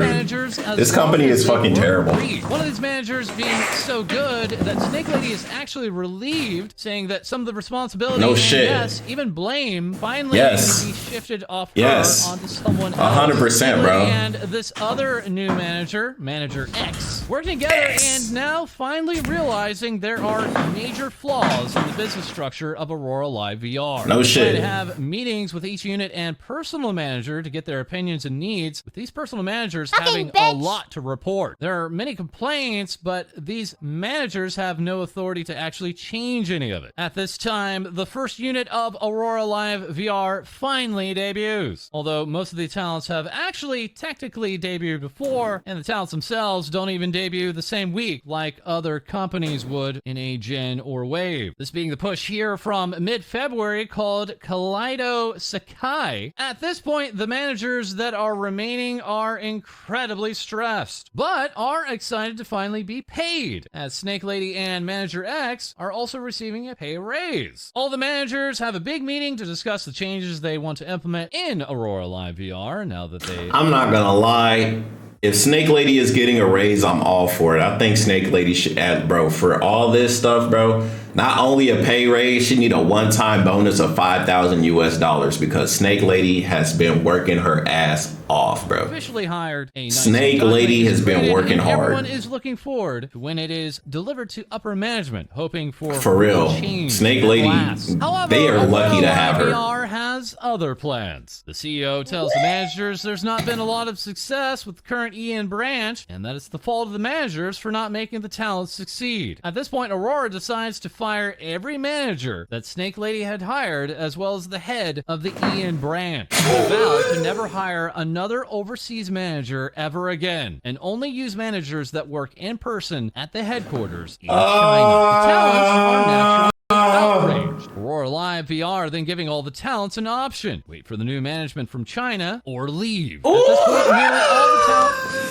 This company is fucking terrible. One of these managers being so good that Snake Lady is actually relieved, saying that some of the responsibility and yes, even blame finally can be shifted off her onto someone else. 100%, bro. And this other new manager, Manager X, working together and now finally realizing there are major flaws in the business structure of AuroraLiveVR. No shit. They have meetings with each unit and personal manager to get their opinions and needs, with these personal managers having a lot to report. There are many complaints, but these managers have no authority to actually change any of it. At this time, the first unit of AuroraLiveVR finally debuts. Although most of the talents have actually technically debuted before, and the talents themselves don't even debut the same week like other companies would in a gen or wave. This being the push here from mid-February called Kaleido Sakai. At this point, the managers that are remaining are incredibly stressed, but are excited to finally be paid, as Snake Lady and Manager X are also receiving a pay raise. All the managers have a big meeting to discuss the changes they want to implement in AuroraLiveVR now that they... I'm not gonna lie. If Snake Lady is getting a raise, I'm all for it. I think Snake Lady should add, bro, for all this stuff, bro, not only a pay raise, she need a one-time bonus of $5,000 US because Snake Lady has been working her ass off, bro. Officially hired a nice Snake Lady has been working hard. Everyone is looking forward to when it is delivered to upper management, hoping for real. Snake Lady, however, they are lucky to have her. AuroraLiveVR has other plans. The CEO tells the managers there's not been a lot of success with the current Ian branch, and that it's the fault of the managers for not making the talents succeed. At this point, Aurora decides to fire every manager that Snake Lady had hired, as well as the head of the Ian branch. They vowed to never hire another overseas manager ever again, and only use managers that work in person at the headquarters in China. The talents are naturally outraged. AuroraLiveVR then giving all the talents an option: wait for the new management from China or leave. At this point, nearly all the talents...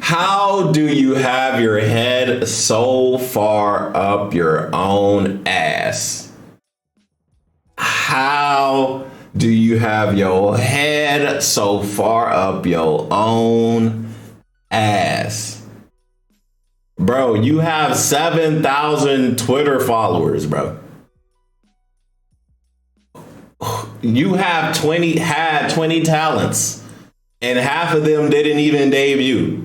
How do you have your head so far up your own ass? How do you have your head so far up your own ass? Bro, you have 7,000 Twitter followers, bro. You have 20 talents, and half of them didn't even debut.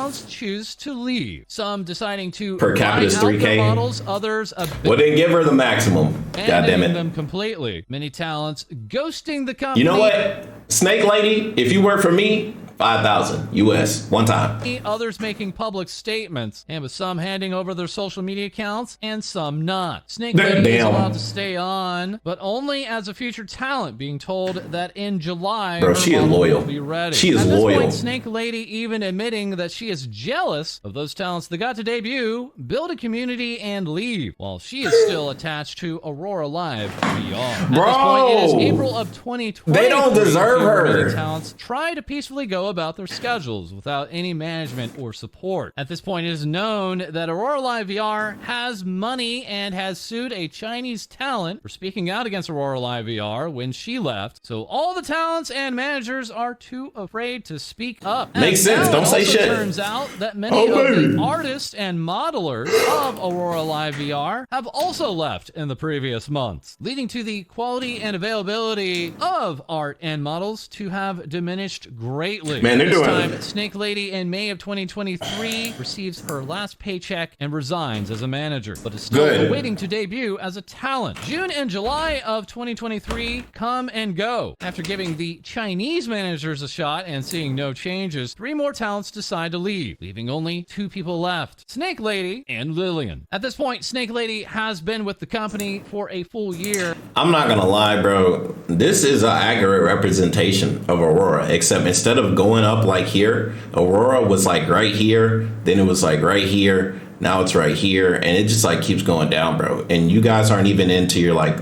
talents choose to leave. Some deciding to per capita is 3K. Models, others well, then give her the maximum. God damn it. them completely. Many talents ghosting the company. You know what? Snake Lady, if you work for me, 5,000 US one time. Others making public statements, and with some handing over their social media accounts and some not. Snake Lady is allowed to stay on, but only as a future talent, being told that in July, bro, she is loyal. Will be ready. She is At this loyal. point, Snake Lady even admitting that she is jealous of those talents that got to debut, build a community, and leave, while she is still attached to AuroraLiveVR. Bro, at this point, it is April of 2020. They don't deserve her. Talents try to peacefully go about their schedules without any management or support. At this point, it is known that AuroraLiveVR has money and has sued a Chinese talent for speaking out against AuroraLiveVR when she left. So all the talents and managers are too afraid to speak up. Makes sense. Don't say shit. It turns out that many of the artists and modelers of AuroraLiveVR have also left in the previous months, leading to the quality and availability of art and models to have diminished greatly. Man, they're this time, Snake Lady in May of 2023 receives her last paycheck and resigns as a manager, but is still waiting to debut as a talent. June and July of 2023 come and go. After giving the Chinese managers a shot and seeing no changes, 3 more talents decide to leave, leaving only 2 people left, Snake Lady and Lillian. At this point, Snake Lady has been with the company for a full year. I'm not gonna lie, bro. This is an accurate representation of Aurora, except instead of going up like here, Aurora was like right here, then it was like right here, now it's right here, and it just like keeps going down, bro. And you guys aren't even into your like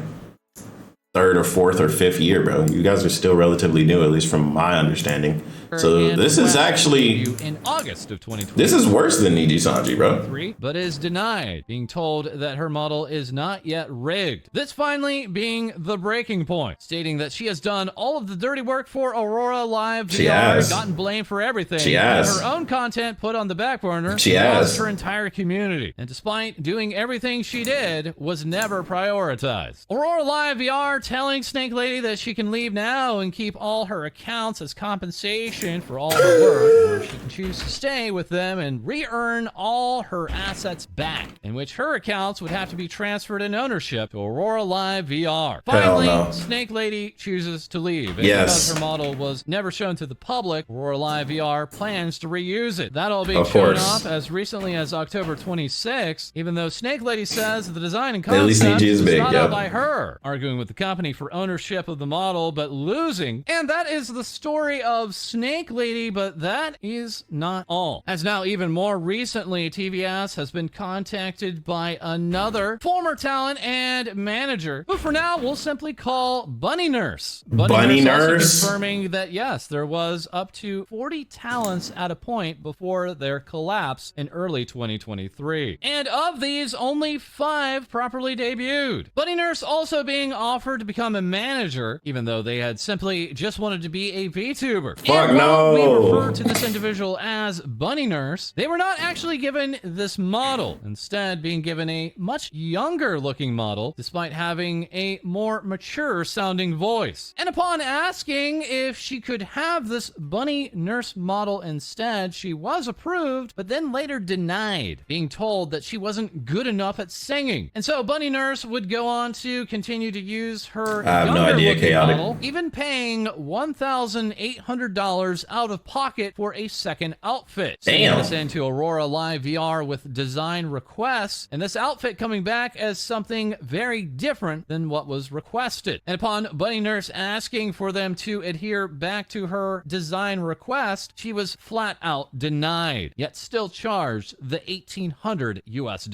3rd or 4th or 5th year, bro. You guys are still relatively new, at least from my understanding. So this is actually in August of 2020. This is worse than Niji Sanji, bro. But is denied, being told that her model is not yet rigged. This finally being the breaking point, stating that she has done all of the dirty work for AuroraLiveVR, gotten blamed for everything. She has her own content put on the back burner. She has lost her entire community, and despite doing everything she did, was never prioritized. AuroraLiveVR telling Snake Lady that she can leave now and keep all her accounts as compensation for all her work, or she can choose to stay with them and re-earn all her assets back, in which her accounts would have to be transferred in ownership to AuroraLiveVR. Finally, Snake Lady chooses to leave. And because her model was never shown to the public, AuroraLiveVR plans to reuse it. That all being shown off as recently as October 26, even though Snake Lady says the design and concept is thought out by her, arguing with the company for ownership of the model, but losing. And that is the story of Snake Lady, but that is not all. As now, even more recently, TVS has been contacted by another former talent and manager, who for now we'll simply call Bunny Nurse. Bunny Nurse confirming that yes, there was up to 40 talents at a point before their collapse in early 2023. And of these, only 5 properly debuted. Bunny Nurse also being offered to become a manager, even though they had simply just wanted to be a VTuber. We refer to this individual as Bunny Nurse. They were not actually given this model, instead being given a much younger looking model, despite having a more mature sounding voice. And upon asking if she could have this Bunny Nurse model instead, she was approved, but then later denied, being told that she wasn't good enough at singing. And so Bunny Nurse would go on to continue to use her younger looking model, even paying $1,800 out of pocket for a second outfit. Sending this into AuroraLiveVR with design requests, and this outfit coming back as something very different than what was requested. And upon Bunny Nurse asking for them to adhere back to her design request, she was flat out denied, yet still charged the $1,800 US.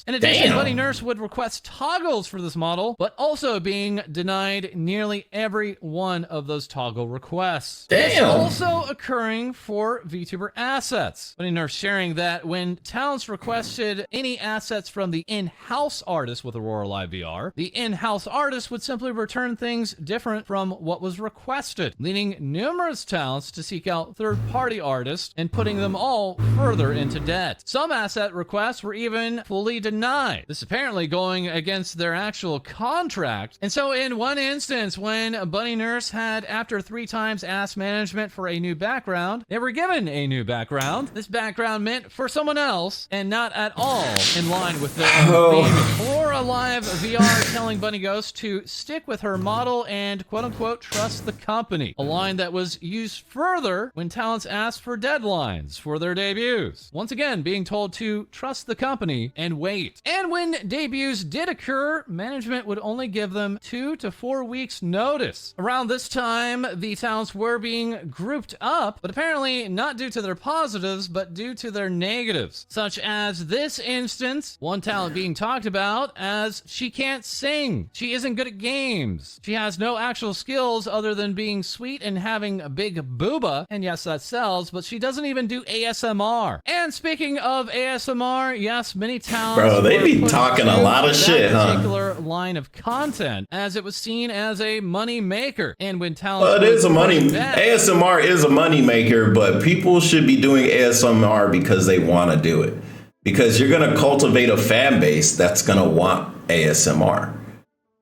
In addition, Bunny Nurse would request toggles for this model, but also being denied nearly every one of those toggle requests. Also occurring for VTuber assets. Bunny Nurse sharing that when talents requested any assets from the in-house artist with AuroraLiveVR, the in-house artist would simply return things different from what was requested, leading numerous talents to seek out third-party artists and putting them all further into debt. Some asset requests were even fully denied. This apparently going against their actual contract. And so So in one instance, when Bunny Nurse had, after 3 times, asked management for a new background, they were given a new background. This background meant for someone else and not at all in line with their own theme. AuroraLiveVR telling Bunny Ghost to stick with her model and quote-unquote trust the company, a line that was used further when talents asked for deadlines for their debuts. Once again, being told to trust the company and wait. And when debuts did occur, management would only give them 2 to 4 weeks notice. Around this time, the talents were being grouped up, but apparently not due to their positives, but due to their negatives, such as this instance, one talent being talked about as she can't sing, she isn't good at games, she has no actual skills other than being sweet and having a big booba, and yes, that sells, but she doesn't even do ASMR. And speaking of ASMR, yes, many talents, bro, they be talking a lot of shit, huh? Particular line of content, as it was seen as a money maker. And when talents, well, it is a money. ASMR is a money maker, but people should be doing ASMR because they want to do it. Because you're gonna cultivate a fan base that's gonna want ASMR.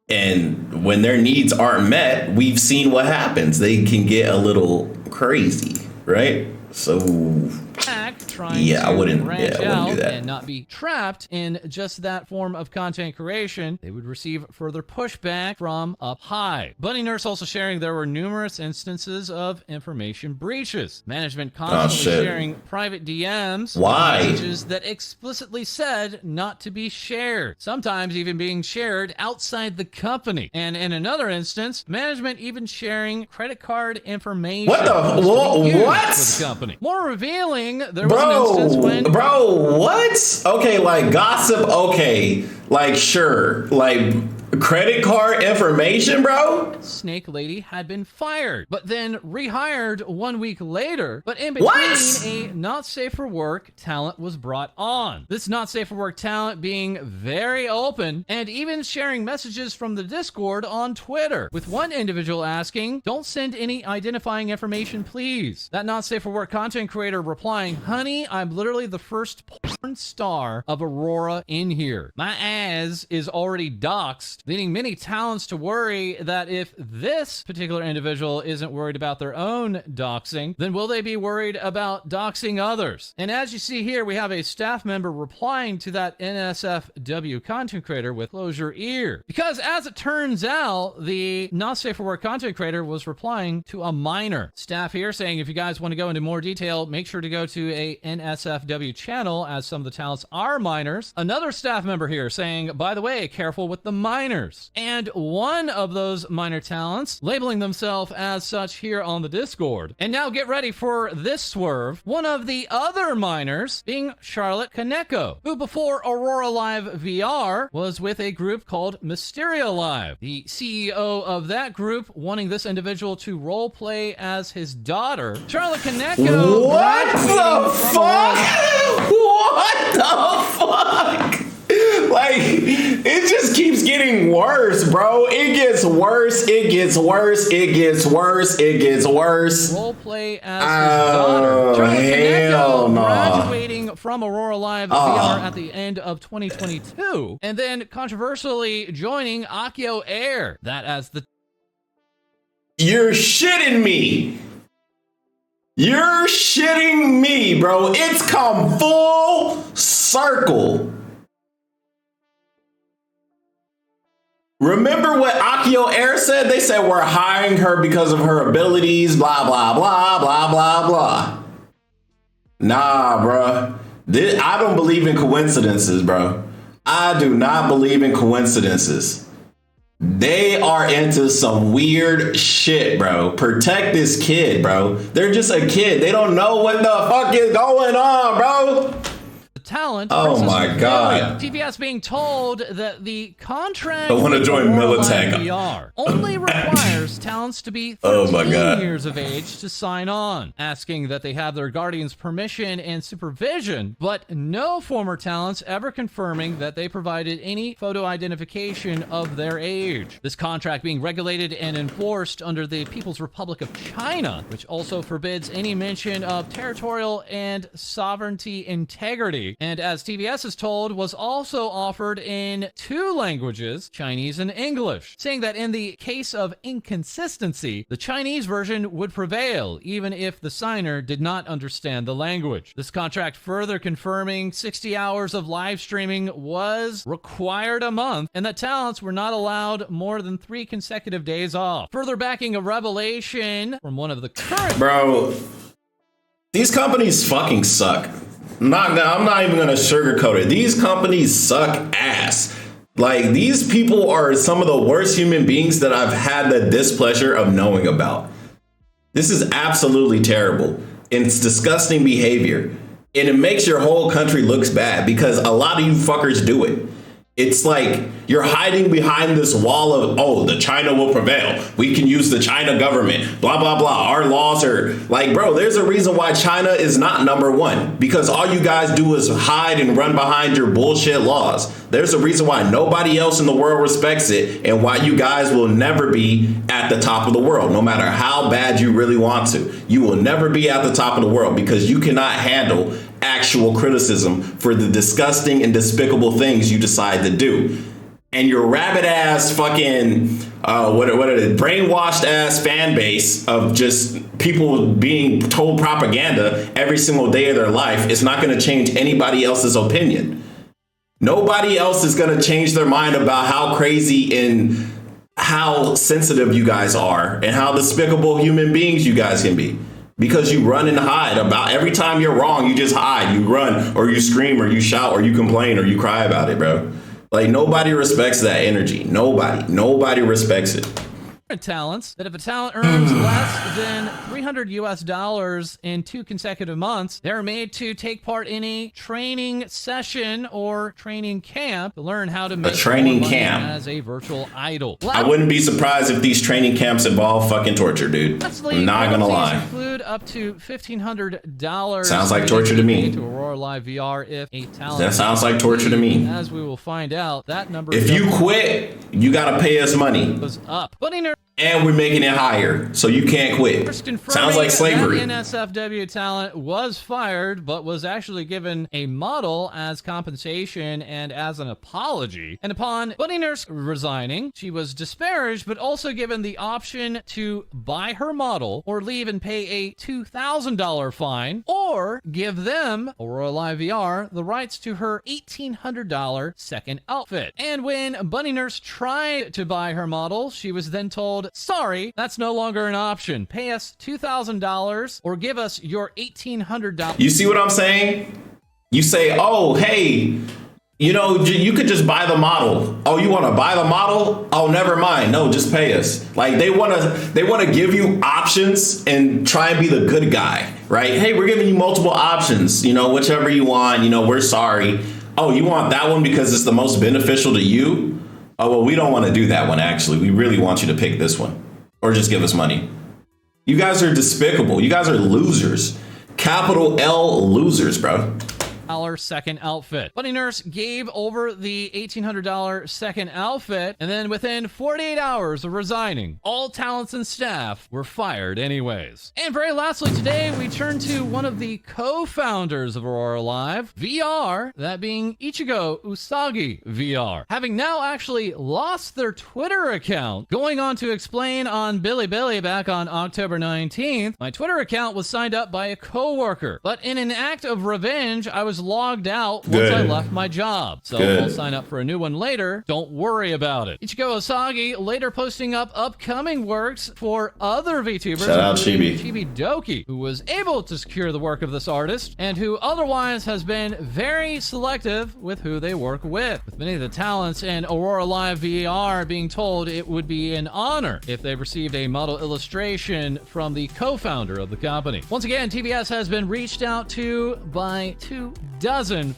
And when their needs aren't met, we've seen what happens. They can get a little crazy, right? So I wouldn't do that. And not be trapped in just that form of content creation. They would receive further pushback from up high. Bunny Nurse also sharing there were numerous instances of information breaches. Management constantly sharing private DMs, messages that explicitly said not to be shared. Sometimes even being shared outside the company. And in another instance, management even sharing credit card information. What For the company. More revealing, there was an instance when... Bro, what? Okay, like gossip, okay. Like, sure. Like, credit card information, bro? Snake Lady had been fired, but then rehired 1 week later. But in between, a not safe for work talent was brought on. This not safe for work talent being very open and even sharing messages from the Discord on Twitter, with one individual asking, "Don't send any identifying information, please." That not safe for work content creator replying, "Honey, I'm literally the first porn star of Aurora in here. My ass is already doxxed," leading many talents to worry that if this particular individual isn't worried about their own doxing, then will they be worried about doxing others? And as you see here, we have a staff member replying to that NSFW content creator with "Close your ear." Because as it turns out, the not safe for work content creator was replying to a minor. Staff here saying, if you guys want to go into more detail, make sure to go to a NSFW channel, as some of the talents are minors. Another staff member here saying, by the way, careful with the minors. And one of those minor talents labeling themselves as such here on the Discord. And now get ready for this swerve. One of the other minors being Charlotte Kaneko, who before AuroraLiveVR was with a group called Mysterio Live. The CEO of that group wanting this individual to role play as his daughter. Charlotte Kaneko. What the fuck? What the fuck? Like, it just keeps getting worse, bro. It gets worse. It gets worse. It gets worse. It gets worse. Role play as his daughter. Charlotte Kaneko graduating from AuroraLiveVR at the end of 2022, and then controversially joining Akio Air. That as the... You're shitting me. You're shitting me, bro. It's come full circle. Remember what Akio Air said? They said we're hiring her because of her abilities, blah, blah, blah, blah, blah, blah. Nah, bro. I don't believe in coincidences, bro. I do not believe in coincidences. They are into some weird shit, bro. Protect this kid, bro. They're just a kid. They don't know what the fuck is going on, bro. Talent. Oh my god. TPS being told that the contract I want to join Militech only requires talents to be 13 years of age to sign on, asking that they have their guardian's permission and supervision, but no former talents ever confirming that they provided any photo identification of their age. This contract being regulated and enforced under the People's Republic of China, which also forbids any mention of territorial and sovereignty integrity. and as TBS is told, was also offered in 2 languages, Chinese and English, saying that in the case of inconsistency, the Chinese version would prevail, even if the signer did not understand the language. This contract further confirming 60 hours of live streaming was required a month, and that talents were not allowed more than 3 consecutive days off. Further backing a revelation from one of the current... Bro, these companies fucking suck. I'm not even gonna sugarcoat it. These companies suck ass. Like, these people are some of the worst human beings that I've had the displeasure of knowing about. This is absolutely terrible. It's disgusting behavior. And it makes your whole country looks bad because a lot of you fuckers do it. It's like you're hiding behind this wall of, oh, the China will prevail. We can use the China government, blah, blah, blah. Our laws are like, bro, there's a reason why China is not #1 because all you guys do is hide and run behind your bullshit laws. There's a reason why nobody else in the world respects it and why you guys will never be at the top of the world, no matter how bad you really want to. You will never be at the top of the world because you cannot handle actual criticism for the disgusting and despicable things you decide to do. And your rabbit ass fucking what are it, brainwashed ass fan base of just people being told propaganda every single day of their life is not going to change anybody else's opinion. Nobody else is going to change their mind about how crazy and how sensitive you guys are and how despicable human beings you guys can be. Because you run and hide about every time you're wrong, you just hide, you run, or you scream, or you shout, or you complain, or you cry about it, bro. Like, nobody respects that energy. Nobody respects it. Talents that if a talent earns less than $300 in 2 consecutive months, they're made to take part in a training session or training camp to learn how to make a training more money camp as a virtual idol. I wouldn't be surprised if these training camps involve fucking torture, dude. I'm not gonna lie. Include up to $1,500. Sounds like torture to me. To AuroraLiveVR if a talent. That sounds like torture to me. As we will find out, that number. If you quit, you gotta pay us money. Goes up. And we're making it higher, so you can't quit. Sounds like slavery. That NSFW talent was fired, but was actually given a model as compensation and as an apology. And upon Bunny Nurse resigning, she was disparaged, but also given the option to buy her model or leave and pay a $2,000 fine, or give them, AuroraLiveVR, the rights to her $1,800 second outfit. And when Bunny Nurse tried to buy her model, she was then told, sorry, that's no longer an option. Pay us $2,000 or give us your $1,800. You see what I'm saying? You say, oh, hey, you know, you could just buy the model. Oh, you want to buy the model? Oh, never mind. No, just pay us. Like they want to give you options and try and be the good guy, right? Hey, we're giving you multiple options, you know, whichever you want, you know, we're sorry. Oh, you want that one because it's the most beneficial to you? Oh, well, we don't want to do that one, actually. We really want you to pick this one. Or just give us money. You guys are despicable. You guys are losers. Capital L losers, bro. Second outfit. Bunny Nurse gave over the $1,800 second outfit, and then within 48 hours of resigning, all talents and staff were fired anyways. And very lastly today, we turn to one of the co-founders of AuroraLiveVR, that being Ichigo Usagi VR, having now actually lost their Twitter account. Going on to explain on Bilibili back on October 19th, my Twitter account was signed up by a coworker, but in an act of revenge, I was logged out once I left my job. So I'll sign up for a new one later. Don't worry about it. Ichigo Usagi later posting up upcoming works for other VTubers. Shout out Chibi. Chibi Doki, who was able to secure the work of this artist and who otherwise has been very selective with who they work with many of the talents and AuroraLiveVR being told it would be an honor if they received a model illustration from the co-founder of the company. Once again, TBS has been reached out to by 24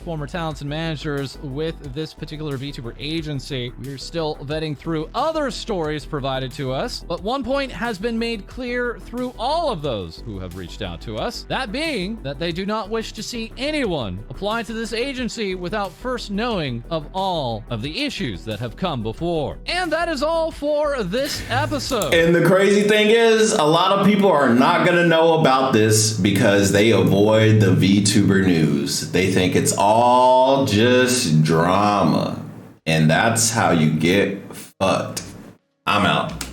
former talents and managers with this particular VTuber agency. We're still vetting through other stories provided to us, but one point has been made clear through all of those who have reached out to us, that being that they do not wish to see anyone apply to this agency without first knowing of all of the issues that have come before. And that is all for this episode. And the crazy thing is, a lot of people are not going to know about this because they avoid the VTuber news. They think it's all just drama. And that's how you get fucked. I'm out.